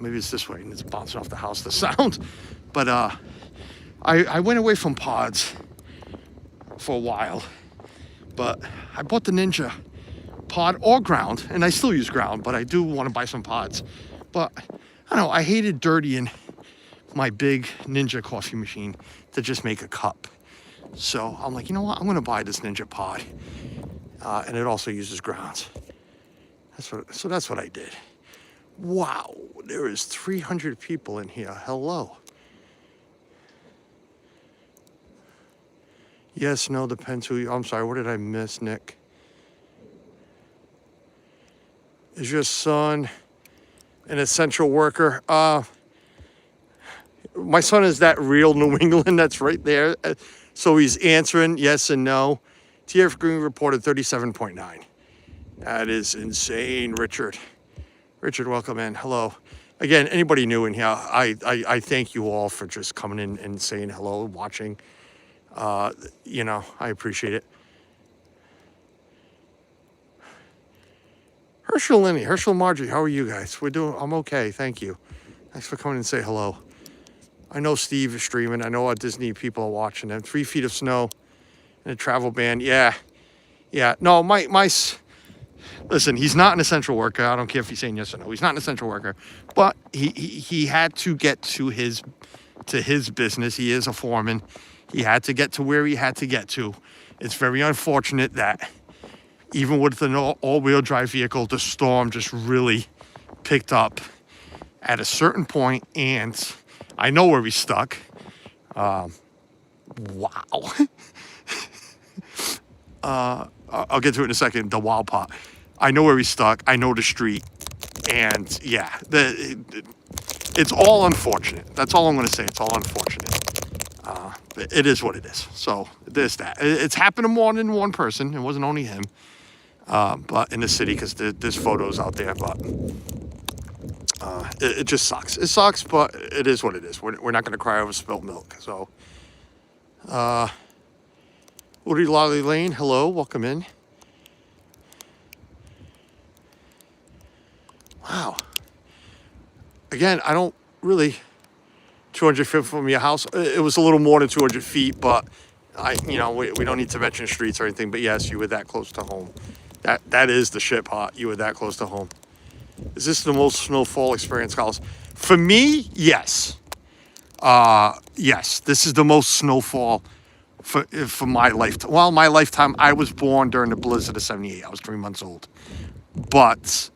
Maybe it's this way and it's bouncing off the house, the sound. But I went away from pods for a while. But I bought the Ninja pod or ground, and I still use ground, but I do want to buy some pods. But I don't know, I hated dirtying my big Ninja coffee machine to just make a cup. So I'm like, you know what? I'm going to buy this Ninja Pod. And it also uses grounds. So that's what I did. Wow, there is 300 people in here. Hello. Yes, no, depends who you... I'm sorry, what did I miss, Nick? Is your son an essential worker? My son is that real New England that's right there. So he's answering yes and no. TF Green reported 37.9. That is insane, Richard. Richard, welcome in. Hello. Again, anybody new in here, I thank you all for just coming in and saying hello, watching. You know, I appreciate it. Herschel, Lenny, Herschel, Margie, how are you guys? I'm okay, thank you. Thanks for coming and say hello. I know Steve is streaming. I know our Disney people are watching them. 3 feet of snow and a travel ban. Yeah. No, listen, he's not an essential worker. I don't care if he's saying yes or no. He's not an essential worker, but he had to get to his business. He is a foreman. He had to get to where he had to get to. It's very unfortunate that even with an all-wheel drive vehicle, the storm just really picked up at a certain point, and I know where he's stuck. Wow. I'll get to it in a second, the wild part. I know where he's stuck. I know the street. And yeah, it's all unfortunate. That's all I'm going to say. It's all unfortunate. It is what it is. So there's that. It's happened to more than one person. It wasn't only him. But in the city, because there's photos out there. But it just sucks. It sucks, but it is what it is. We're not going to cry over spilt milk. So, Woody Lolly Lane, hello, welcome in. Wow. Again, I don't really 200 feet from your house. It was a little more than 200 feet, but we don't need to mention streets or anything. But yes, you were that close to home. That is the shit part. You were that close to home. Is this the most snowfall experience, Carlos? For me, yes. Yes, this is the most snowfall for my lifetime. Well, my lifetime, I was born during the blizzard of 78. I was 3 months old. But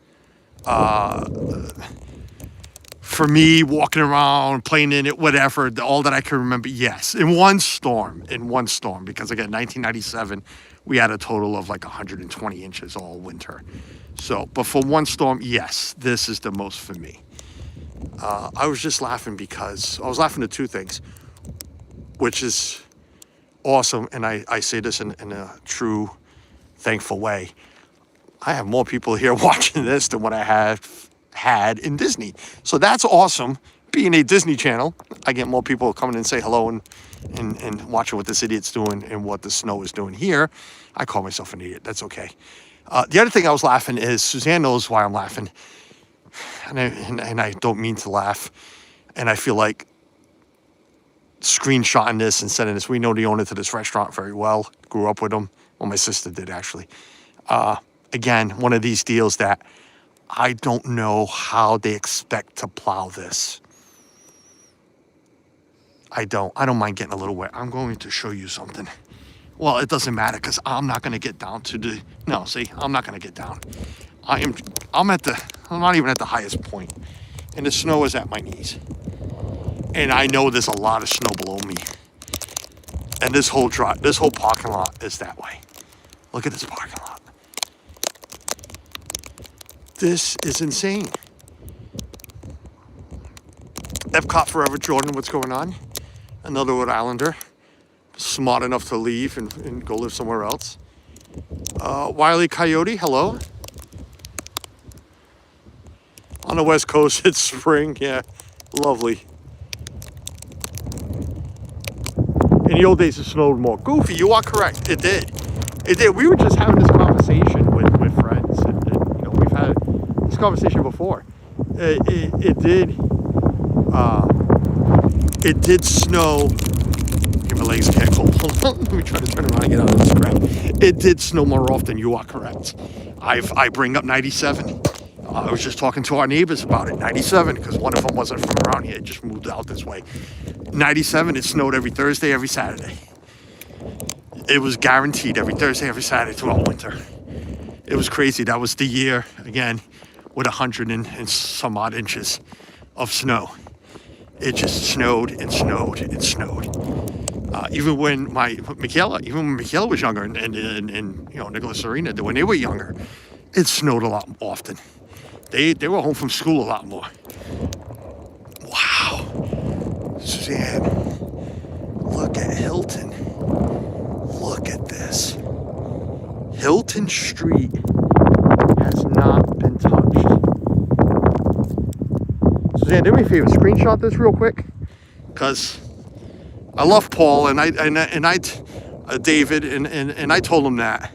for me, walking around, playing in it, whatever, all that I can remember, yes. In one storm, because again, 1997, we had a total of like 120 inches all winter. So, but for one storm, yes, this is the most for me. I was just laughing because I was laughing at two things, which is awesome. And I say this in a true, thankful way. I have more people here watching this than what I have had in Disney. So that's awesome. Being a Disney channel, I get more people coming and say hello and watching what this idiot's doing and what the snow is doing here. I call myself an idiot. That's okay. The other thing I was laughing is, Suzanne knows why I'm laughing. And I don't mean to laugh. And I feel like screenshotting this and sending this. We know the owner to this restaurant very well. Grew up with him. Well, my sister did, actually. Again, one of these deals that I don't know how they expect to plow this. I don't mind getting a little wet. I'm going to show you something. Well, it doesn't matter because I'm not going to get down to the... No, see, I'm not going to get down. I'm not even at the highest point. And the snow is at my knees. And I know there's a lot of snow below me. And this whole parking lot is that way. Look at this parking lot. This is insane. Epcot Forever Jordan, what's going on? Another Rhode Islander. Smart enough to leave and go live somewhere else. Wiley Coyote, hello. On the West Coast, it's spring. Yeah, lovely. In the old days, it snowed more. Goofy, you are correct. It did. It did. We were just having this conversation with friends. And we've had this conversation before. It did snow. My legs can't hold. Let me try to turn around and get out of this crap. It did snow more often. You are correct. I bring up 97. I was just talking to our neighbors about it. 97, because one of them wasn't from around here. It just moved out this way. 97, it snowed every Thursday, every Saturday. It was guaranteed every Thursday, every Saturday throughout winter. It was crazy. That was the year, again, with 100 and some odd inches of snow. It just snowed and snowed and snowed. Even when Michaela was younger, and you know, Nicholas and Serena, when they were younger, it snowed a lot often. They were home from school a lot more. Wow. Suzanne, look at Hilton. Look at this. Hilton Street has not been touched. Suzanne, do me a favor, screenshot this real quick, because I love Paul and David, and I told him that.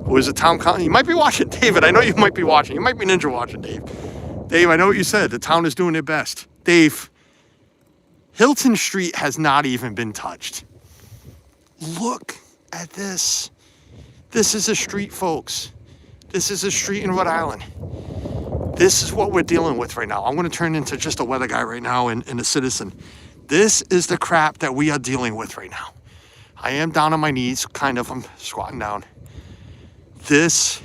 Who is a town council? You might be watching, David. I know you might be watching. You might be ninja watching, Dave. Dave, I know what you said. The town is doing their best. Dave, Hilton Street has not even been touched. Look at this. This is a street, folks. This is a street in Rhode Island. This is what we're dealing with right now. I'm going to turn into just a weather guy right now and a citizen. This is the crap that we are dealing with right now. I am down on my knees, kind of. I'm squatting down. This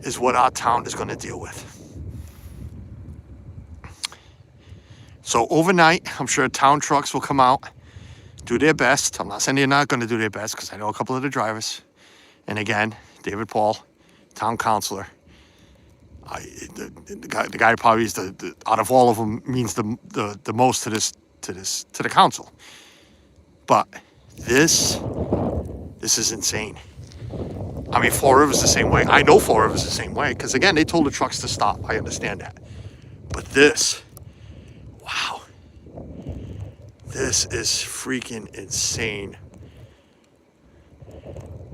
is what our town is going to deal with. So overnight, I'm sure town trucks will come out, do their best. I'm not saying they're not going to do their best, because I know a couple of the drivers. And again, David Paul, town councilor. The guy probably is out of all of them means the most to the council. But this is insane. I mean, Fall River's the same way. I know Fall River's the same way, because again, they told the trucks to stop. I understand that. But this, wow. This is freaking insane.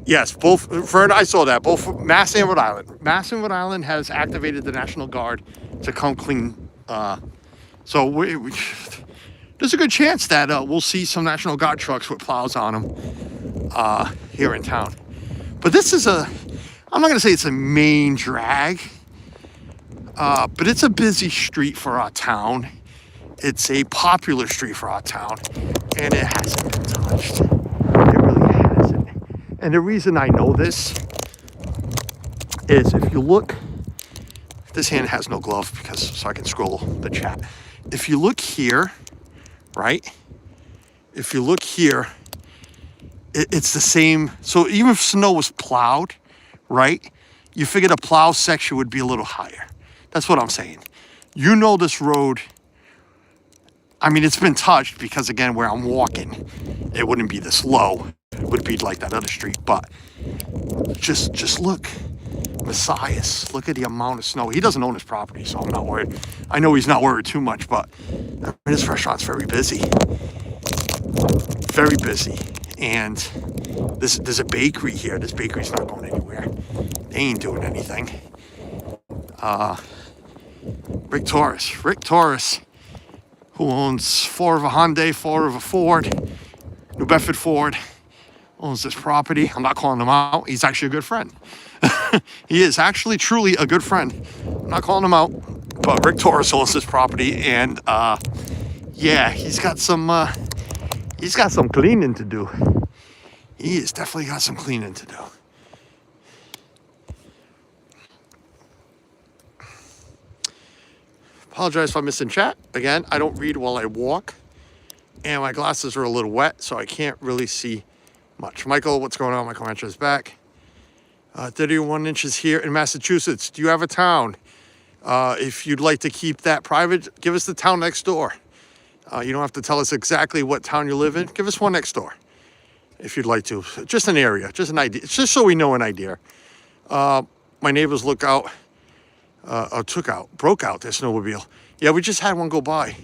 Yes, both, Vern, I saw that, both Mass and Rhode Island. Mass and Rhode Island has activated the National Guard to come clean. So there's a good chance that we'll see some National Guard trucks with plows on them here in town. But this is I'm not going to say it's a main drag, but it's a busy street for our town. It's a popular street for our town, and it hasn't been touched. It really hasn't. And the reason I know this is if you look, this hand has no glove so I can scroll the chat. If you look here, right? If you look here, it's the same. So even if snow was plowed, right? You figure the plow section would be a little higher. That's what I'm saying. You know this road, I mean, it's been touched because, again, where I'm walking, it wouldn't be this low. It would be like that other street. But just look. Messias, look at the amount of snow. He doesn't own his property, so I'm not worried. I know he's not worried too much, but this restaurant's very busy. Very busy. And there's a bakery here. This bakery's not going anywhere. They ain't doing anything. Rick Torres, who owns 4 of a Hyundai, 4 of a Ford, New Bedford Ford, owns this property. I'm not calling him out. He's actually a good friend. He is actually truly a good friend. I'm not calling him out, but Rick Torres owns this property, and yeah, he's got some cleaning to do. He has definitely got some cleaning to do. Apologize if I'm missing chat. Again, I don't read while I walk, and my glasses are a little wet, so I can't really see much. Michael, what's going on? Michael Rancher is back. 31 inches here in Massachusetts. Do you have a town? If you'd like to keep that private, give us the town next door. You don't have to tell us exactly what town you live in. Give us one next door, if you'd like to. Just an area, just an idea. It's just so we know an idea. My neighbors broke out their snowmobile. Yeah, we just had one go by.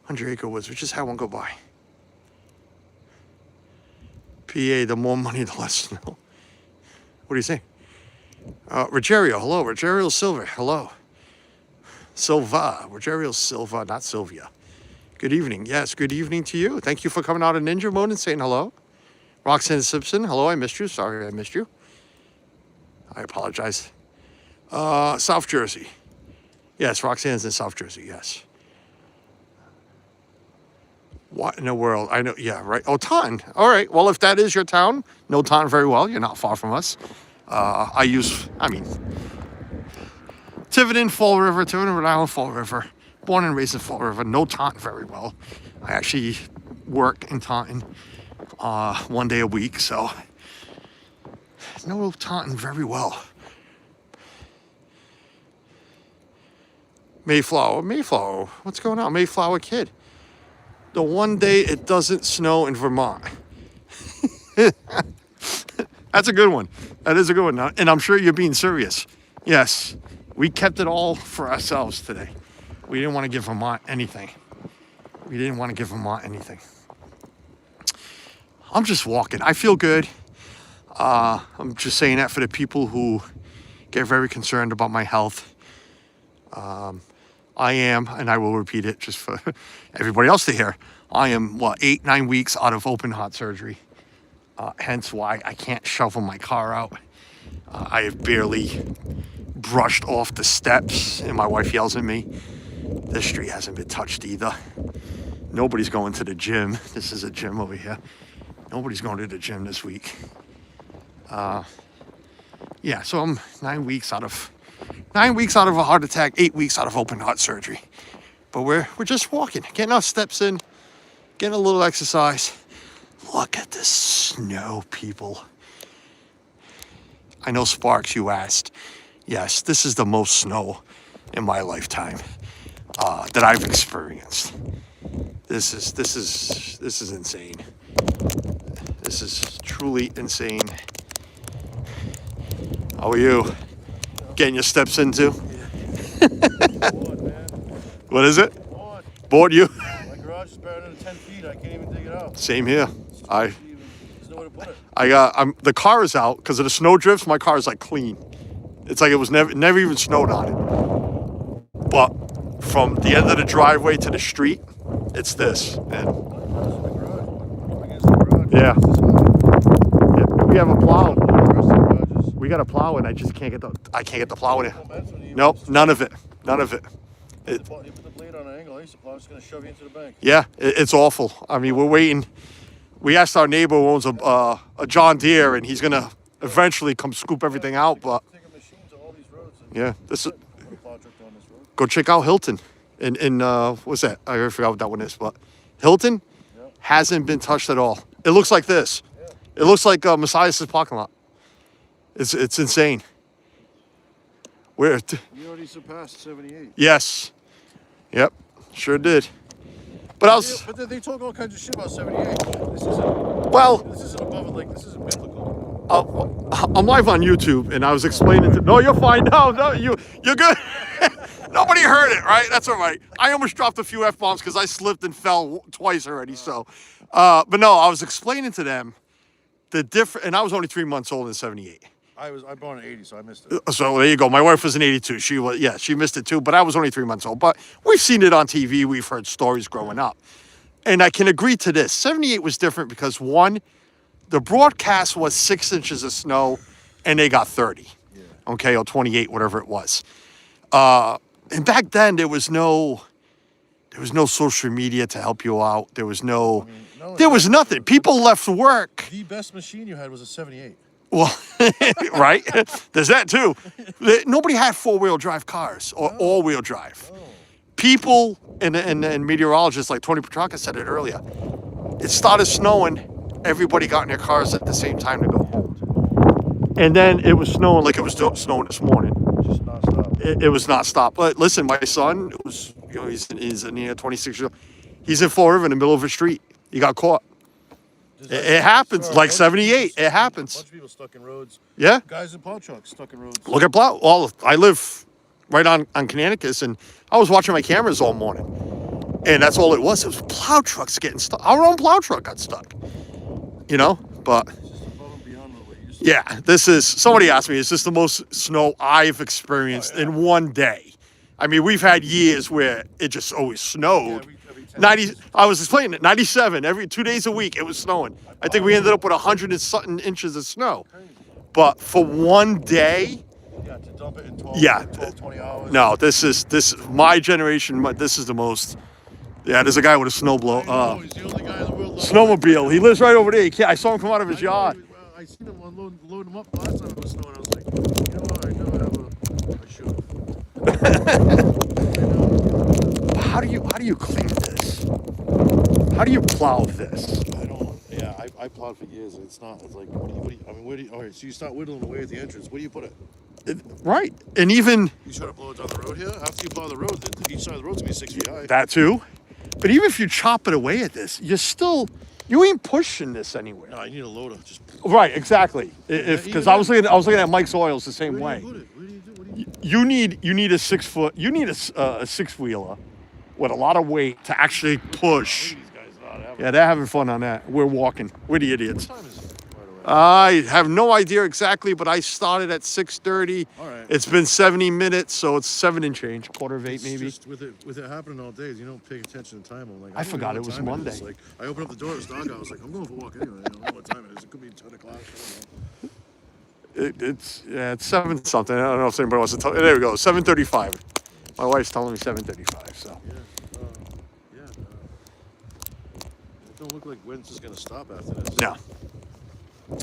100 Acre Woods, we just had one go by. PA, the more money, the less snow. What do you say? Rogerio, hello. Rogerio Silva, hello. Silva, Rogerio Silva, not Sylvia. Good evening. Yes, good evening to you. Thank you for coming out in ninja mode and saying hello. Roxanne Simpson, hello, I missed you. Sorry I missed you. I apologize. South Jersey. Yes, Roxanne's in South Jersey, yes. What in the world? I know. Yeah, right. Oh, Taunton. All right. Well, if that is your town, know Taunton very well. You're not far from us. I mean, Tiverton, Fall River, Tiverton, Rhode Island, Fall River. Born and raised in Fall River. Know Taunton very well. I actually work in Taunton 1 day a week, so know Taunton very well. Mayflower. What's going on? Mayflower kid. The one day it doesn't snow in Vermont. That's a good one. That is a good one. And I'm sure you're being serious. Yes, we kept it all for ourselves today. We didn't want to give Vermont anything. I'm just walking. I feel good. I'm just saying that for the people who get very concerned about my health. I am, and I will repeat it just for everybody else to hear. I am, 8-9 weeks out of open heart surgery. Hence why I can't shovel my car out. I have barely brushed off the steps, and my wife yells at me. This street hasn't been touched either. Nobody's going to the gym. This is a gym over here. Nobody's going to the gym this week. Yeah, so I'm 9 weeks out of a heart attack, 8 weeks out of open heart surgery. But we're just walking, getting our steps in, getting a little exercise. Look at this snow, people. I know, Sparks, you asked. Yes, this is the most snow in my lifetime that I've experienced. This is insane. This is truly insane. How are you? Getting your steps in too? What is it? Bored you? My garage is better than 10 feet. I can't even dig it out. Same here. There's nowhere to put it. The car is out because of the snow drifts. My car is like clean. It's like it was never even snowed on it. But from the end of the driveway to the street, it's this. And yeah, we have a plow. We got a plow, and I can't get the plow in it. Nope, none of it. You put the blade on an angle, the plow's going to shove you into the bank. Yeah, it's awful. I mean, we're waiting. We asked our neighbor who owns a John Deere, and he's going to eventually come scoop everything out. But take a machine to all these roads. Yeah, go check out Hilton. In what's that? I forgot what that one is, but Hilton hasn't been touched at all. It looks like this. It looks like Messiah's parking lot. It's insane. We already surpassed 78. Yes. Yep. Sure did. But But they talk all kinds of shit about 78. This isn't above it. Like, this isn't biblical. I'm live on YouTube, and I was explaining to. No, you're fine. No, you're good. Nobody heard it, right? That's all right. I almost dropped a few F-bombs because I slipped and fell twice already. So, but no, I was explaining to them the difference, and I was only 3 months old in 78. I born in 80, so I missed it. So there you go. My wife was in 82. She missed it too, but I was only 3 months old. But we've seen it on TV. We've heard stories growing up. And I can agree to this. 78 was different because, one, the broadcast was 6 inches of snow, and they got 30. Yeah. Okay, or 28, whatever it was. And back then, there was no social media to help you out. There was there was nothing. People left work. The best machine you had was a 78. Well, right? There's that too. Nobody had 4-wheel drive cars or all-wheel drive. Oh. People and meteorologists like Tony Petrarca said it earlier. It started snowing. Everybody got in their cars at the same time to go home. And then it was snowing like it was snowing this morning. Just nonstop. It was not stop. But listen, my son was, he's near 26 years old. He's in Fall River in the middle of a street. He got caught. It happens, like 78. It happens. A bunch of people stuck in roads. Yeah. Guys in plow trucks stuck in roads. Look at plow. I live right on Canonicus, and I was watching my cameras all morning. And that's all it was. It was plow trucks getting stuck. Our own plow truck got stuck. You know? But it's just above and beyond what we used to. Yeah, somebody asked me, is this the most snow I've experienced in one day? I mean, we've had years where it just always snowed. Yeah, 90. I was explaining it. 97. Every 2 days a week, it was snowing. I think we ended up with 100 and something inches of snow. But for one day. Yeah, to dump it in 12, 20 hours. No, this is my generation. This is the most Yeah, there's a guy with a I know, snowblower, he's the only guy in the world. snowmobile. He lives right over there. I saw him come out of his yard. I seen him load him up last time it was snowing. I was like, you know what? I know I should have. How do you clean this? How do you plow this? I don't. Yeah, I plowed for years, and it's not. It's like, I mean, where do you? All right, so you start whittling away at the entrance. Where do you put it? Right, and even You try to blow it down the road here. After you plow the road, each side of the road's gonna be 6 feet high. that too. But even if you chop it away at this, you ain't pushing this anywhere. No, you need a loader. Just Right, exactly. If because I was looking at Mike's oils the same where way. do you put it? Where do you do? What do you? You need a 6 foot. You need a 6-wheeler with a lot of weight to actually push. These guys are not having. Yeah, they're having fun on that. We're walking. We're the idiots. What time is it? Right away. I have no idea exactly, but I started at 6:30. All right. It's been 70 minutes, so it's 7 and change, quarter of 8 It's maybe. just with it happening all day, you don't pay attention to time. I'm like, I don't even forgot know it what was time Monday. is. Like, I opened up the door, it was dark. I was like, I'm going for a walk anyway. I don't know what time it is. It could be 10 o'clock. I don't know. It's 7 something. I don't know if anybody wants to tell. There we go, 7:35. My wife's telling me 7:35. So Yeah. Yeah. It don't look like when's just gonna stop after this. no,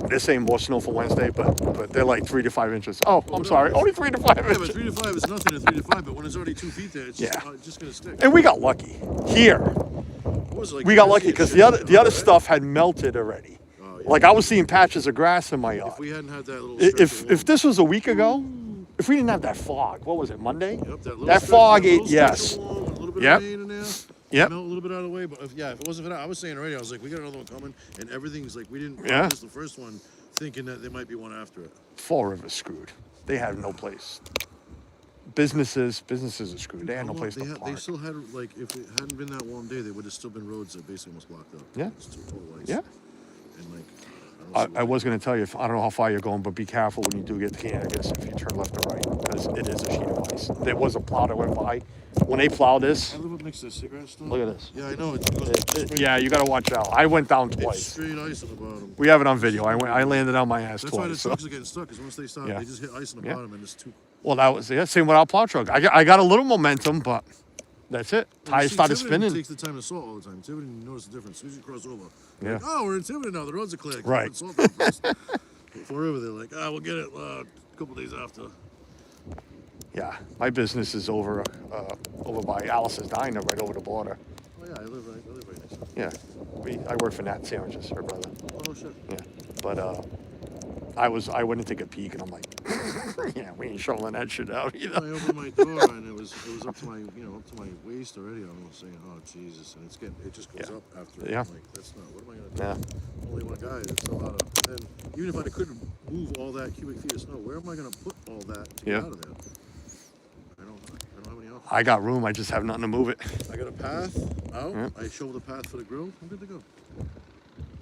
they're saying more snow for Wednesday, but they're like 3 to 5 inches. Oh, I'm sorry, only 3 to 5 Yeah, but inches. 3 to 5 is nothing at 3 to 5. But when it's already 2 feet there, it's Yeah. just gonna stick. And we got lucky here. What was it, like We got Thursday lucky or because shit? the other Right? stuff had melted already. Oh, yeah. Like I was seeing patches of grass in my yard. If we hadn't had that little If this was a week ago, if we didn't have that fog, what was it, Monday? Yep, that fog ate, yes. A little bit Yep. of rain in there. Yep. Melt a little bit out of the way, but if it wasn't for that, I was saying already, I was like, we got another one coming, and everything's like, we didn't Yeah. this the first one, thinking that there might be one after it. Fall River's screwed. They have no place. Businesses are screwed. They had no Well, place they, to had, park. they still had, like, if it hadn't been that warm day, they would have still been roads that basically almost blocked up. Yeah. It's total ice. Yeah. And, like, I was going to tell you, I don't know how far you're going, but be careful when you do get to Canonicus if you turn left or right, because it is a sheet of ice. There was a plow that went by. When they plow this, I live up next to a cigarette store. look at this. Yeah, I know. It goes straight, Yeah, you got to watch out. I went down it's twice. straight ice on the bottom. We have it on video. I landed on my ass That's why the twice. So. trucks are getting stuck, because once they stop, Yeah. they just hit ice on the Yeah. bottom, and it's too. Well, that was same with our plow truck. I got a little momentum, but that's it. Tires See, started Tiverton spinning. takes the time to salt all the time. Tiverton, you notice the difference. As soon as you cross over, Yeah. like, oh, we're in Tiverton now. The roads are clear. Right. Salt down first. Forever, they're like, we'll get it a couple days after. Yeah, my business is over by Alice's Diner, right over the border. Oh yeah, I live right next to it. Yeah, I work for Nat Sandwiches, her brother. Oh no shit. Yeah, but I went to take a peek, and I'm like, yeah, we ain't shoveling that shit out either. I opened my door and it was up to my up to my waist already. I was saying, oh Jesus, and it just goes Yeah. up after. Yeah. I'm like, that's not. What am I gonna do? Yeah, Only one guy. That's a lot of. Then even if I couldn't move all that cubic feet of snow, where am I gonna put all that to get Yeah. out of there? I don't have any options. I got room. I just have nothing to move it. I got a path out. Yeah. I shoveled the path for the grill. I'm good to go.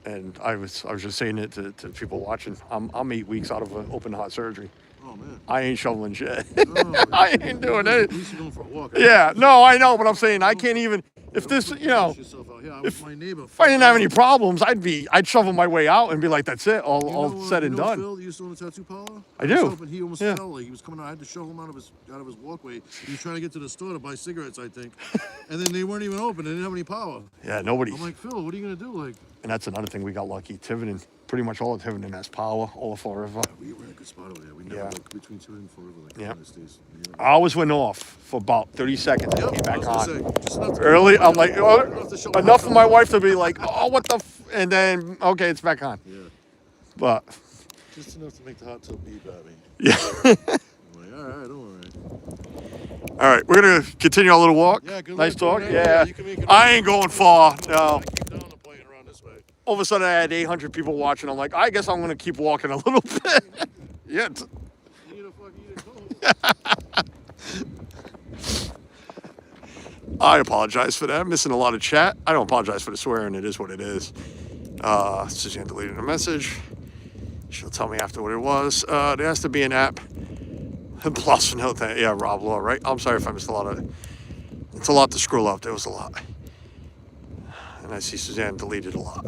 And I was just saying it to people watching. I'm 8 weeks out of an open heart surgery. Oh man. I ain't shoveling shit. Oh, I ain't doing At it. least you're going for a walk. Yeah, no, I know, but I'm saying I can't even. If this, Push yourself out. Yeah, if- my neighbor. if I didn't have any problems, I'd shovel my way out and be like, that's it, all said and done. Phil, you used to own a tattoo parlor? I do. And he almost Yeah. fell. Like, he was coming out. I had to shovel him out of his walkway. He was trying to get to the store to buy cigarettes, I think. And then they weren't even open. They didn't have any power. Yeah, nobody. I'm like, Phil, what are you gonna do? Like, And that's another thing we got lucky. Tiverton, pretty much all of Tiverton has power, all of Fall River. we were in a good spot over there. We never Yeah. looked between two and four river like Yeah. in the States. I always went off for about 30 seconds and Yep, came back I was on. gonna say, just enough to- Early, I'm like, oh, enough to show enough for my how- wife to be like, oh, what the and then, okay, it's back on. Yeah, But, just enough to make the hot tub beep at me. yeah. I'm like, all right, don't worry. All right, we're going to continue our little walk. Yeah, good Nice luck. talk. Yeah, Yeah. you can make it I ain't going far. No. I keep down the plane around this way. All of a sudden, I had 800 people watching. I'm like, I guess I'm going to keep walking a little bit. Yeah. You need a fucking coat. I apologize for that. I'm missing a lot of chat. I don't apologize for the swearing. It is what it is. Suzanne deleted a message. She'll tell me after what it was. There has to be an app. Plus, no, yeah, Rob Law, right? I'm sorry if I missed a lot of. It's a lot to scroll up. There was a lot. And I see Suzanne deleted a lot.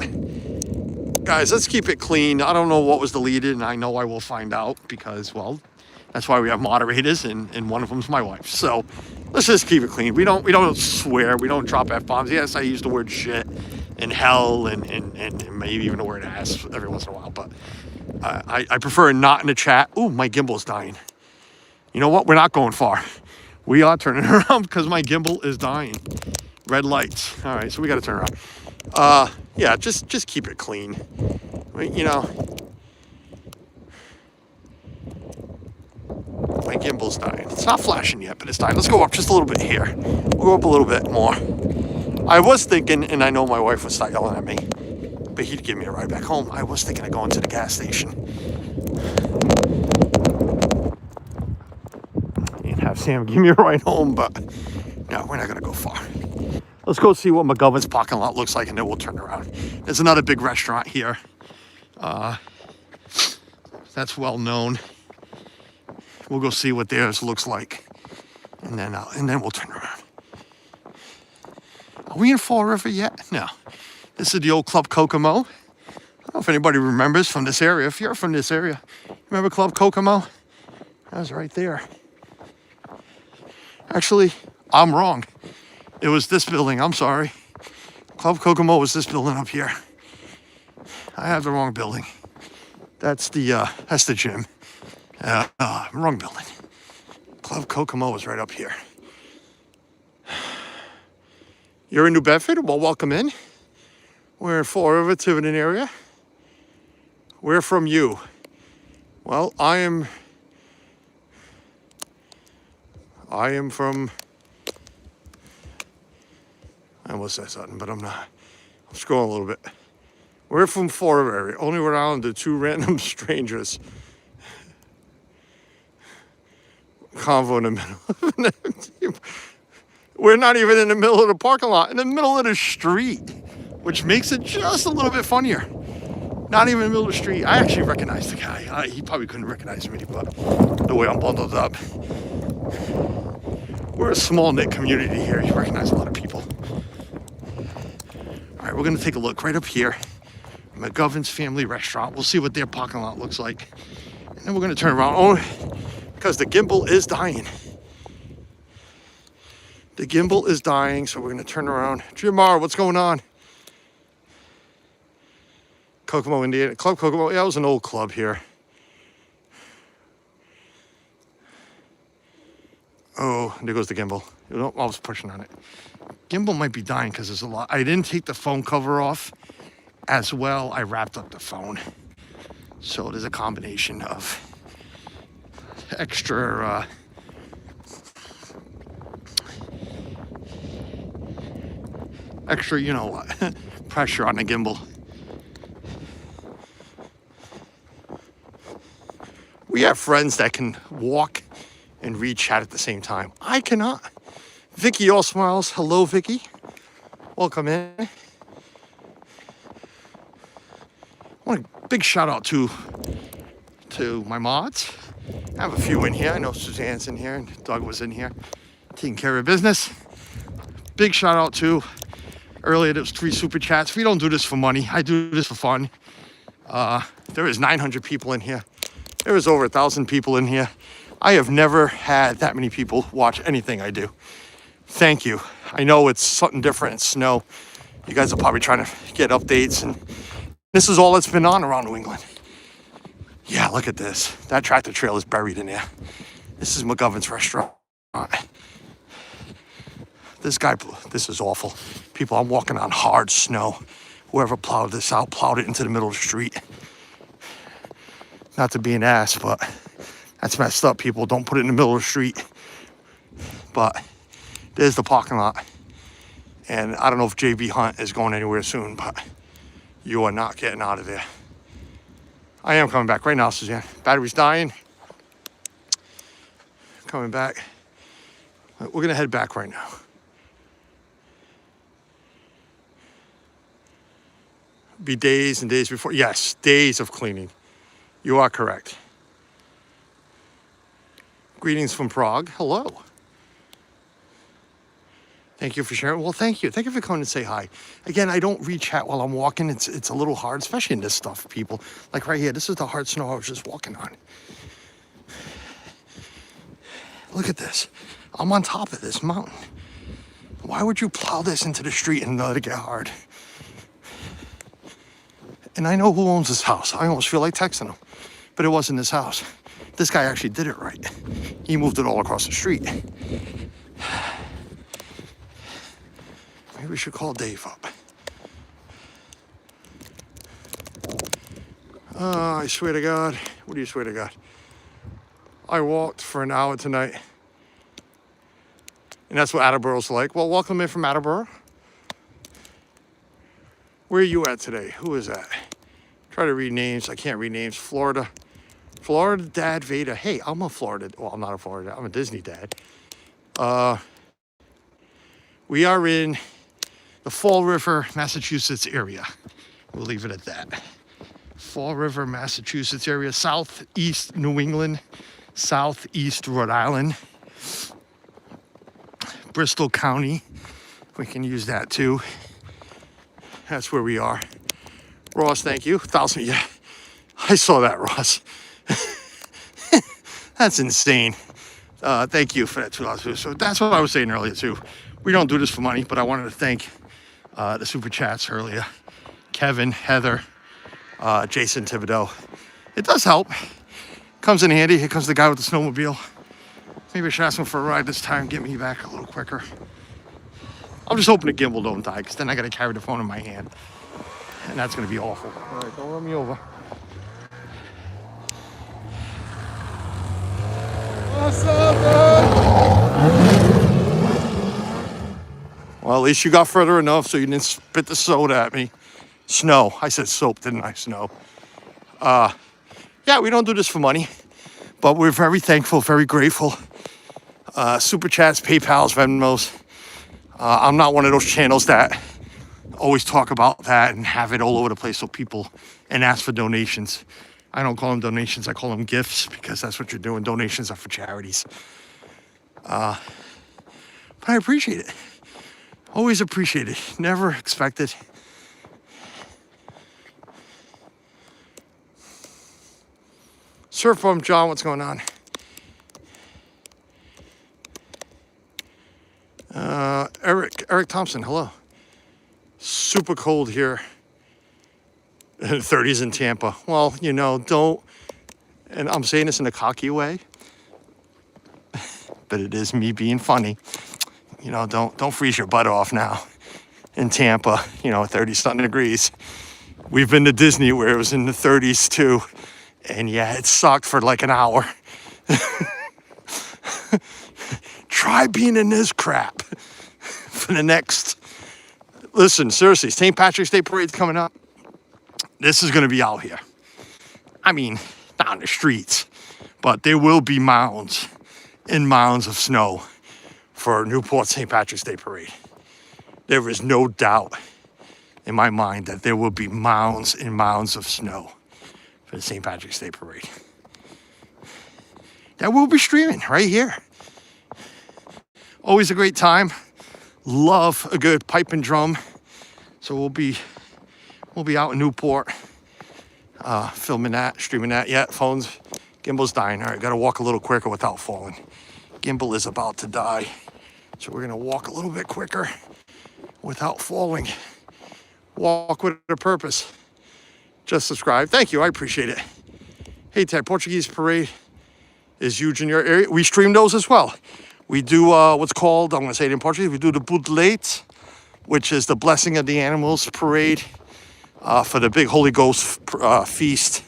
Guys, let's keep it clean. I don't know what was deleted, and I know I will find out because, well, That's why we have moderators, and one of them's my wife. So let's just keep it clean. We don't swear. We don't drop F-bombs. Yes, I use the word shit and hell and maybe even the word ass every once in a while. But I prefer not in the chat. Ooh, my gimbal's dying. You know what? We're not going far. We are turning around because my gimbal is dying. Red lights. All right, so we got to turn around. Yeah, just keep it clean. You know, my gimbal's dying. It's not flashing yet, but it's dying. Let's go up just a little bit here. We'll go up a little bit more. I was thinking, and I know my wife would start yelling at me, but he'd give me a ride back home. I was thinking of going to the gas station and have Sam give me a ride home, but no, we're not going to go far. Let's go see what McGovern's parking lot looks like, and then we'll turn around. There's another big restaurant here. That's well known. We'll go see what theirs looks like, and then we'll turn around. Are we in Fall River yet? No. This is the old Club Kokomo. I don't know if anybody remembers from this area. If you're from this area, remember Club Kokomo? That was right there. Actually, I'm wrong. It was this building. I'm sorry. Club Kokomo was this building up here. I have the wrong building. That's the gym. Wrong building. Club Kokomo is right up here. You're in New Bedford? Well, welcome in. We're in Fall River, Tiverton area. Where from you? Well, I am from, I almost said something, but I'm not. I'm scrolling a little bit. We're from Fall River area. Only Rhode Island to two random strangers. Convo in the middle. We're not even in the middle of the parking lot, in the middle of the street, which makes it just a little bit funnier. Not even in the middle of the street. I actually recognize the guy. He probably couldn't recognize me, but the way I'm bundled up. We're a small-knit community here. You recognize a lot of people. All right, we're going to take a look right up here. McGovern's Family Restaurant. We'll see what their parking lot looks like. And then we're going to turn around. Oh, because the gimbal is dying. The gimbal is dying, so we're going to turn around. Jamar, what's going on? Kokomo, Indiana. Club Kokomo. Yeah, that was an old club here. Oh, there goes the gimbal. I was pushing on it. Gimbal might be dying because there's a lot. I didn't take the phone cover off as well. I wrapped up the phone. So there's a combination of extra you know what, pressure on the gimbal. We have friends that can walk and read chat at the same time. I cannot. Vicky all smiles. Hello, Vicky. Welcome in. I want a big shout out to my mods. I have a few in here. I know Suzanne's in here and Doug was in here taking care of business. Big shout out to, earlier there was 3 super chats. We don't do this for money. I do this for fun. There is 900 people in here. There is over 1,000 people in here. I have never had that many people watch anything I do. Thank you. I know it's something different. It's snow. You guys are probably trying to get updates, and this is all that's been on around New England. Yeah, look at this. That tractor trailer is buried in there. This is McGovern's restaurant. This is awful. People, I'm walking on hard snow. Whoever plowed this out, plowed it into the middle of the street. Not to be an ass, but that's messed up, people. Don't put it in the middle of the street. But there's the parking lot. And I don't know if JB Hunt is going anywhere soon, but you are not getting out of there. I am coming back right now, Suzanne. Battery's dying. Coming back. We're going to head back right now. Be days and days before. Yes, days of cleaning. You are correct. Greetings from Prague. Hello. Thank you for sharing. Well, thank you. Thank you for coming and say hi. Again, I don't read chat while I'm walking. It's a little hard, especially in this stuff, people. Like right here, this is the hard snow I was just walking on. Look at this. I'm on top of this mountain. Why would you plow this into the street and let it get hard? And I know who owns this house. I almost feel like texting him, but it wasn't his house. This guy actually did it right. He moved it all across the street. Maybe we should call Dave up. I swear to God. What do you swear to God? I walked for an hour tonight. And that's what Attleboro's like. Well, welcome in from Attleboro. Where are you at today? Who is that? Try to read names. I can't read names. Florida. Florida Dad Veda. Hey, I'm a Florida. Well, I'm not a Florida. I'm a Disney dad. We are in the Fall River, Massachusetts area. We'll leave it at that. Fall River, Massachusetts area. Southeast New England. Southeast Rhode Island. Bristol County. We can use that too. That's where we are. Ross, thank you. 1,000. Yeah, I saw that, Ross. That's insane. Thank you for that $2. So that's what I was saying earlier too. We don't do this for money, but I wanted to thank the super chats earlier. Kevin, Heather, Jason Thibodeau. It does help. Comes in handy. Here comes the guy with the snowmobile. Maybe I should ask him for a ride this time, get me back a little quicker. I'm just hoping the gimbal don't die, because then I got to carry the phone in my hand. And that's going to be awful. All right, don't run me over. What's up, man? Well, at least you got further enough so you didn't spit the soda at me. Snow. I said soap, didn't I? Snow. Yeah, we don't do this for money, but we're very thankful, very grateful. Super chats, PayPals, Venmos. I'm not one of those channels that always talk about that and have it all over the place so people and ask for donations. I don't call them donations, I call them gifts, because that's what you're doing. Donations are for charities. But I appreciate it. Always appreciate it. Never expected. Surf Farm John, what's going on? Eric Thompson, hello. Super cold here. 30s in Tampa. Well, you know, don't, and I'm saying this in a cocky way, but it is me being funny. You know, don't freeze your butt off now in Tampa, you know, 30-something degrees. We've been to Disney where it was in the 30s too, and yeah, it sucked for like an hour. Try being in this crap for the next. Listen, seriously, St. Patrick's Day Parade's coming up. This is going to be out here. I mean, not on the streets, but there will be mounds and mounds of snow for Newport St. Patrick's Day Parade. There is no doubt in my mind that there will be mounds and mounds of snow for the St. Patrick's Day Parade. That will be streaming right here. Always a great time. Love a good pipe and drum. So we'll be out in Newport, filming that, streaming that. Yeah, gimbal's dying. All right, got to walk a little quicker without falling. Gimbal is about to die. So we're going to walk a little bit quicker without falling. Walk with a purpose. Just subscribe. Thank you. I appreciate it. Hey, Ted, Portuguese Parade is huge in your area. We stream those as well. We do what's called, I'm going to say it in Portuguese, we do the Budlete, which is the Blessing of the Animals Parade for the big Holy Ghost feast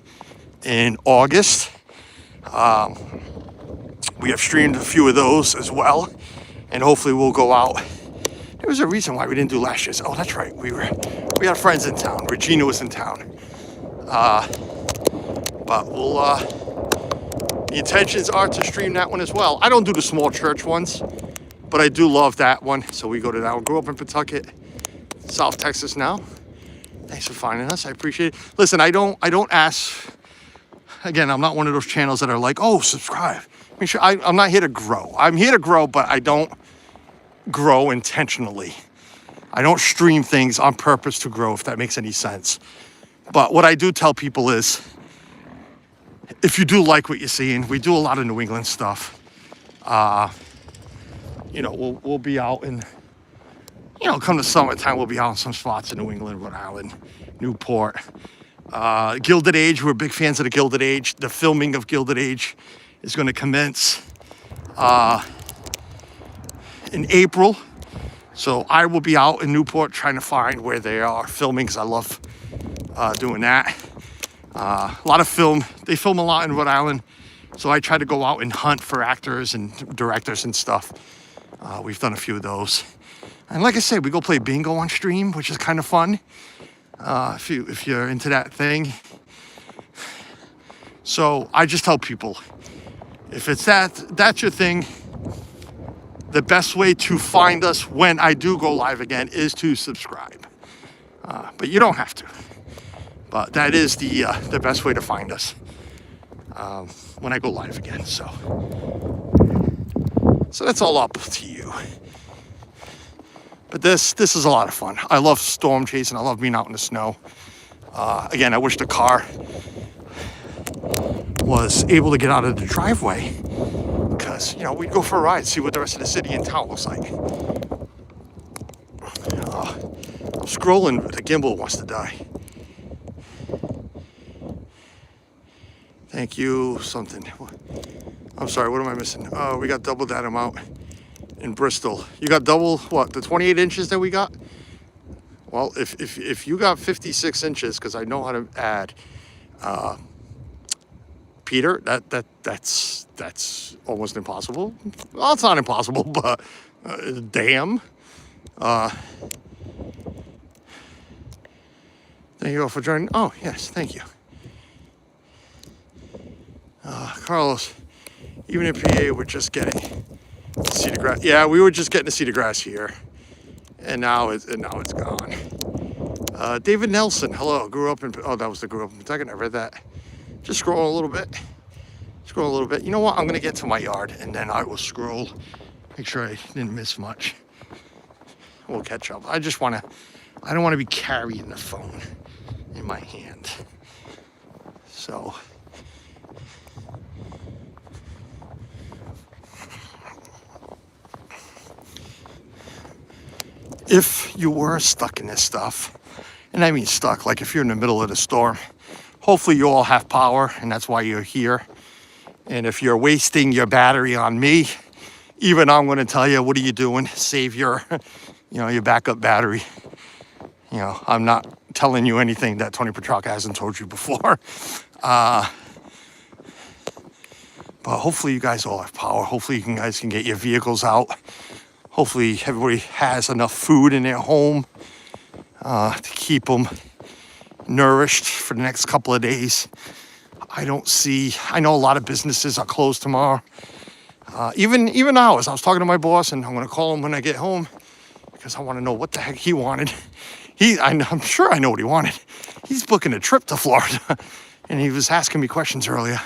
in August. We have streamed a few of those as well, and hopefully we'll go out. There was a reason why we didn't do last year's. Oh, that's right. We had friends in town. Regina was in town. But we'll, the intentions are to stream that one as well. I don't do the small church ones, but I do love that one. So we go to that one. Grew up in Pawtucket, South Texas now. Thanks for finding us. I appreciate it. Listen, I don't ask. Again, I'm not one of those channels that are like, oh, subscribe. Make sure I'm not here to grow. I'm here to grow, but I don't grow intentionally. I don't stream things on purpose to grow, if that makes any sense. But what I do tell people is, if you do like what you're seeing, we do a lot of New England stuff. You know, we'll be out in, you know, come the summertime, we'll be out in some spots in New England, Rhode Island, Newport. Gilded Age, we're big fans of the Gilded Age. The filming of Gilded Age is going to commence in April. So I will be out in Newport trying to find where they are filming, because I love doing that. A lot of film. They film a lot in Rhode Island. So I try to go out and hunt for actors and directors and stuff. We've done a few of those. And like I said, we go play bingo on stream, which is kind of fun. If you're into that thing. So I just tell people, if it's that's your thing, the best way to find us when I do go live again is to subscribe. But you don't have to. But that is the best way to find us when I go live again. So that's all up to you. But this is a lot of fun. I love storm chasing. I love being out in the snow. Again, I wish the car was able to get out of the driveway, because, you know, we'd go for a ride, see what the rest of the city and town looks like. I'm scrolling, the gimbal wants to die. Thank you, something. I'm sorry, what am I missing? We got double that amount in Bristol. You got double, what, the 28 inches that we got? Well, if you got 56 inches, because I know how to add, Peter, that's almost impossible. Well, it's not impossible, but damn. Thank you all for joining. Oh, yes, thank you. Carlos, even in PA, we're just getting to see the grass. Yeah, we were just getting to see the grass here, and now it's gone. David Nelson, hello. Grew up in. Oh, that was the grew up in Kentucky. I read that. Just scroll a little bit. Scroll a little bit. You know what? I'm gonna get to my yard, and then I will scroll. Make sure I didn't miss much. We'll catch up. I don't want to be carrying the phone in my hand. So. If you were stuck in this stuff, and I mean stuck, like if you're in the middle of the storm, hopefully you all have power, and that's why you're here. And if you're wasting your battery on me, even I'm going to tell you, what are you doing? Save your, your backup battery. I'm not telling you anything that Tony Petrarca hasn't told you before. But hopefully you guys all have power. Hopefully you guys can get your vehicles out. Hopefully everybody has enough food in their home to keep them nourished for the next couple of days. I know a lot of businesses are closed tomorrow. Even ours. I was talking to my boss, and I'm going to call him when I get home, because I want to know what the heck he wanted. I'm sure I know what he wanted. He's booking a trip to Florida, and he was asking me questions earlier.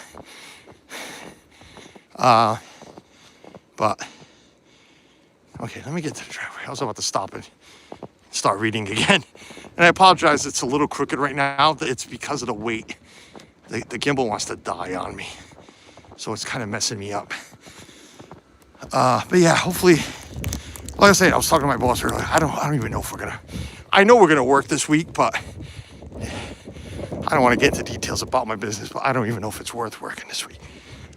But okay, let me get to the driveway. I was about to stop and start reading again. And I apologize, it's a little crooked right now. It's because of the weight. The gimbal wants to die on me. So it's kind of messing me up. But yeah, hopefully, like I said, I was talking to my boss earlier. I don't even know if I know we're gonna work this week, but I don't want to get into details about my business, but I don't even know if it's worth working this week.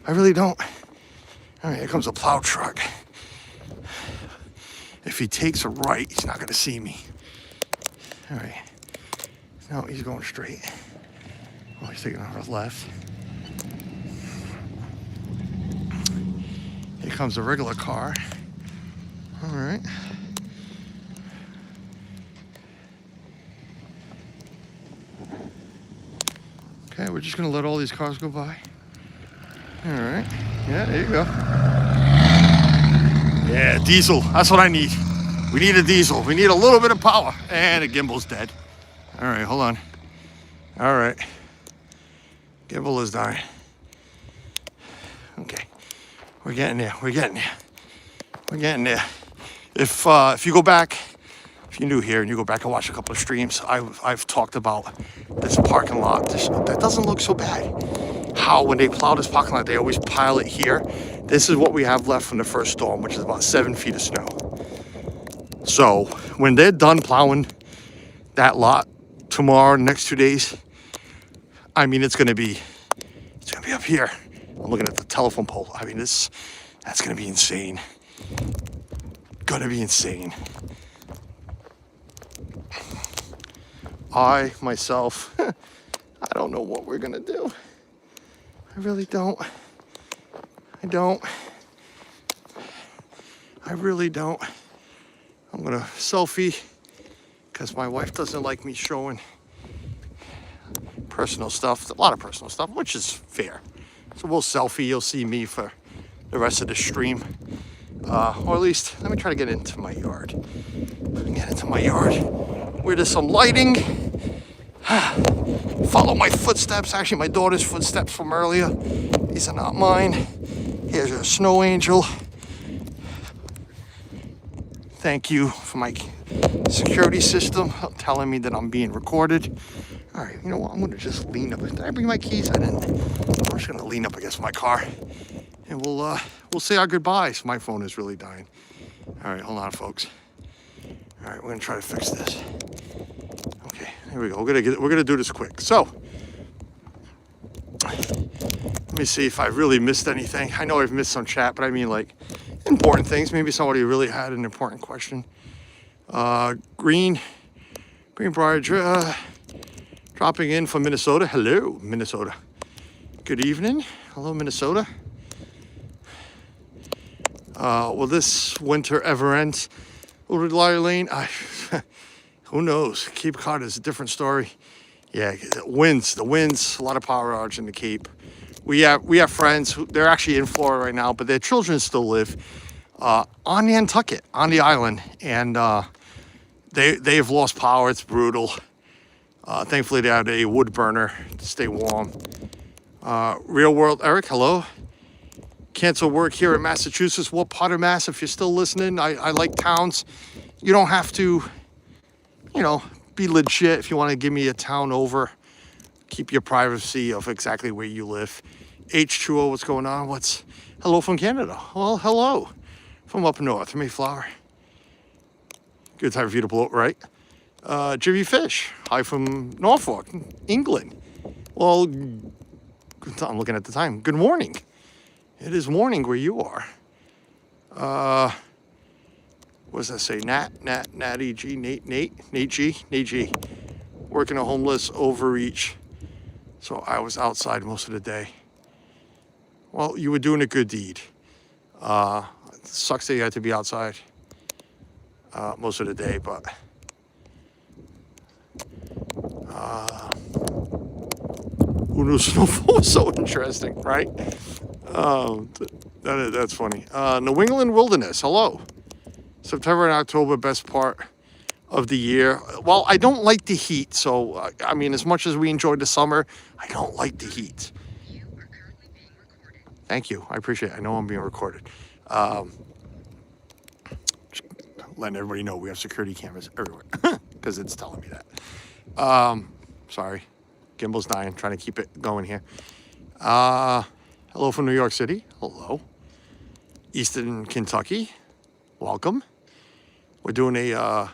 I really don't. All right, here comes a plow truck. If he takes a right, he's not gonna see me. All right. No, he's going straight. Oh, he's taking a left. Here comes a regular car. All right. Okay, we're just gonna let all these cars go by. All right. Yeah, there you go. Yeah, diesel. That's what I need. We need a diesel. We need a little bit of power. And the gimbal's dead. All right, hold on. All right. Gimbal is dying. Okay. We're getting there. We're getting there. We're getting there. If you go back, if you're new here and you go back and watch a couple of streams, I've talked about this parking lot. That doesn't look so bad. how when they plow this parking lot, they always pile it here. This is what we have left from the first storm, which is about 7 feet of snow. So when they're done plowing that lot tomorrow, next 2 days, I mean, it's gonna be up here. I'm looking at the telephone pole. I mean, that's gonna be insane. Gonna be insane. I myself, I don't know what we're gonna do. I really don't. I really don't. I'm gonna selfie because my wife doesn't like me showing personal stuff, a lot of personal stuff, which is fair. So we'll selfie, you'll see me for the rest of the stream. Or at least, let me try to get into my yard. Where there's some lighting. Follow my footsteps, actually my daughter's footsteps from earlier. These are not mine. Here's a snow angel. Thank you for my security system telling me that I'm being recorded. All right, you know what? I'm gonna just lean up. Did I bring my keys? I didn't. I'm just gonna lean up against my car, and we'll say our goodbyes. My phone is really dying. All right, hold on, folks. All right, we're gonna try to fix this. Okay, here we go. We're gonna do this quick. So, let me see if I really missed anything. I know I've missed some chat, but I mean like important things. Maybe somebody really had an important question. Greenbrier dropping in from Minnesota. Hello, Minnesota. Good evening. Hello, Minnesota. Will this winter ever end? Over Liar Lane? Who knows? Cape Cod is a different story. Yeah, the winds, a lot of power outage in the Cape. We have friends who, they're actually in Florida right now, but their children still live on Nantucket, on the island, and they've lost power. It's brutal. Thankfully, they had a wood burner to stay warm. Real World, Eric, hello. Cancel work here in Massachusetts. What part of Mass? If you're still listening, I like towns. You don't have to, be legit if you want to give me a town over. Keep your privacy of exactly where you live. H2O, what's going on? Hello from Canada. Well, hello from up north, Mayflower. Good time for you to blow it, right? Jimmy Fish, hi from Norfolk, England. Well, I'm looking at the time. Good morning. It is morning where you are. What does that say? Natty G, Nate G. Working a homeless overreach. So I was outside most of the day. Well, you were doing a good deed. It sucks that you had to be outside most of the day, but who knew snowfall was so interesting, right? That's funny. New England Wilderness, hello. September and October, best part of the year. Well, I don't like the heat, so I mean, as much as we enjoyed the summer, I don't like the heat. You are currently being recorded. Thank you, I appreciate it. I know I'm being recorded. Just letting everybody know we have security cameras everywhere because it's telling me that. Sorry, gimbal's dying. Trying to keep it going here. Hello from New York City. Hello. Eastern Kentucky. Welcome. We're doing a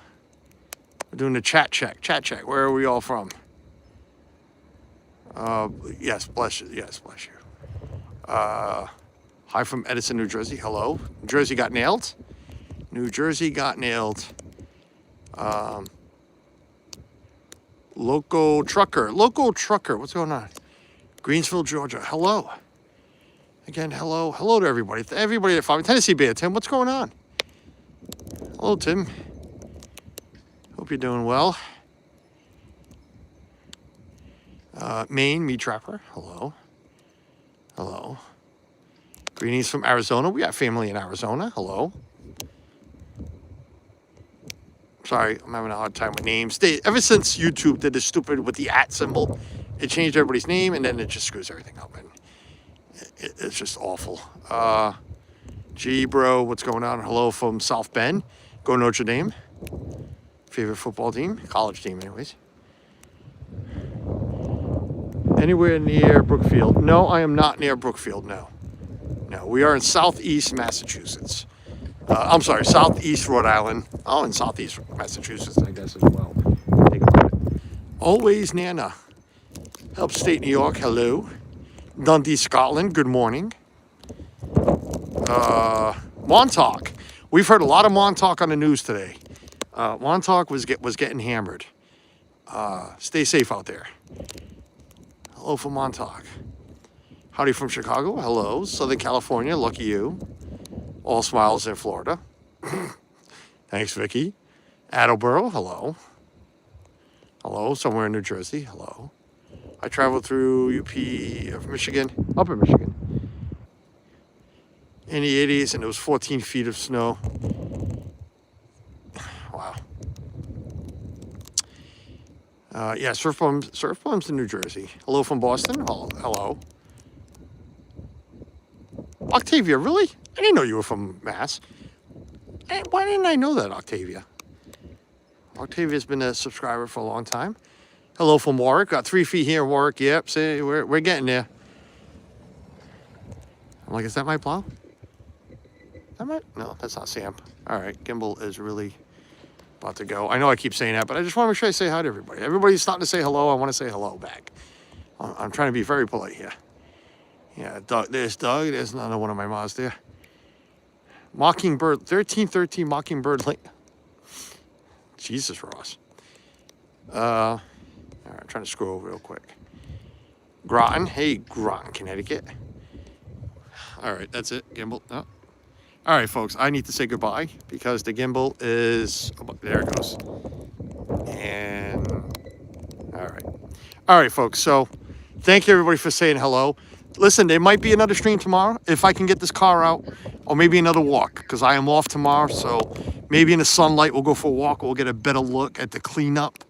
chat check. Where are we all from? Yes, bless you. Yes, bless you. Hi from Edison, New Jersey. Hello. New Jersey got nailed. Local trucker. What's going on? Greensville, Georgia. Hello. Again, hello to everybody. Everybody that follows me. Tennessee Bear, Tim, what's going on? Hello, Tim. Hope you're doing well. Maine, Meat Trapper. Hello. Greenies from Arizona. We got family in Arizona. Hello. Sorry, I'm having a hard time with names. Ever since YouTube did this stupid with the @ symbol, it changed everybody's name, and then it just screws everything up. And it's just awful. G, bro, what's going on? Hello from South Bend. Go Notre Dame. Favorite football team? College team, anyways. Anywhere near Brookfield? No, I am not near Brookfield, no. No, we are in southeast Massachusetts. I'm sorry, southeast Rhode Island. Oh, in southeast Massachusetts, I guess, as well. Think about it. Always Nana. Upstate New York, hello. Dundee, Scotland, good morning. Montauk. We've heard a lot of Montauk on the news today. Montauk was getting hammered. Stay safe out there. Hello from Montauk. Howdy from Chicago. Hello. Southern California. Lucky you. All smiles in Florida. Thanks, Vicky. Attleboro. Hello. Hello. Somewhere in New Jersey. Hello. I traveled through UP of Michigan. Upper Michigan. In the 80s, and it was 14 feet of snow. Wow. Yeah, surf bums in New Jersey. Hello from Boston. Hello. Octavia, really? I didn't know you were from Mass. Why didn't I know that, Octavia? Octavia's been a subscriber for a long time. Hello from Warwick. Got 3 feet here in Warwick. Yep, see, we're getting there. I'm like, is that my plow? No, that's not Sam. All right, gimbal is really about to go. I know I keep saying that, but I just want to make sure I say hi to everybody. Everybody's starting to say hello. I want to say hello back. I'm trying to be very polite here. Yeah, Doug. There's Doug. There's another one of my mods there. Mockingbird, 1313 Mockingbird Lane. Jesus, Ross. All right, I'm trying to scroll real quick. Groton. Hey, Groton, Connecticut. All right, that's it. Gimbal. Oh. All right, folks, I need to say goodbye because the gimbal is, there it goes. And, all right, folks, so thank you, everybody, for saying hello. Listen, there might be another stream tomorrow if I can get this car out, or maybe another walk, because I am off tomorrow, so maybe in the sunlight we'll go for a walk. We'll get a better look at the cleanup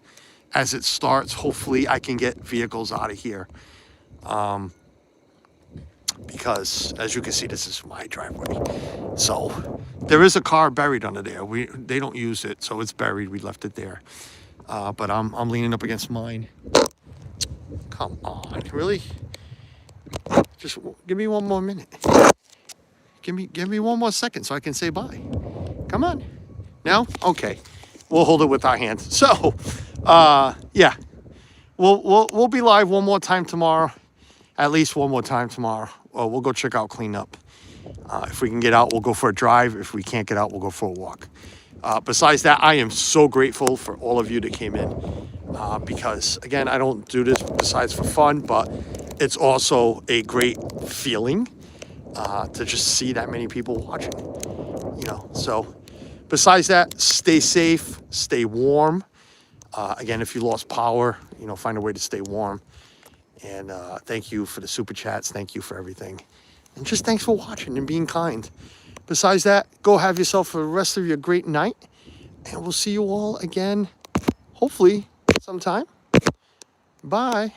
as it starts. Hopefully, I can get vehicles out of here. Because as you can see, this is my driveway. So there is a car buried under there. They don't use it, so it's buried. We left it there. But I'm leaning up against mine. Come on, really? Just give me one more minute. Give me one more second so I can say bye. Come on. No? Okay. We'll hold it with our hands. So, yeah. We'll be live one more time tomorrow. At least one more time tomorrow. We'll go check out cleanup. If we can get out, we'll go for a drive. If we can't get out, we'll go for a walk. Besides that, I am so grateful for all of you that came in because, again, I don't do this besides for fun, but it's also a great feeling to just see that many people watching. So besides that, stay safe, stay warm. Again, if you lost power, find a way to stay warm. And thank you for the super chats. Thank you for everything. And just thanks for watching and being kind. Besides that, go have yourself the rest of your great night. And we'll see you all again, hopefully, sometime. Bye.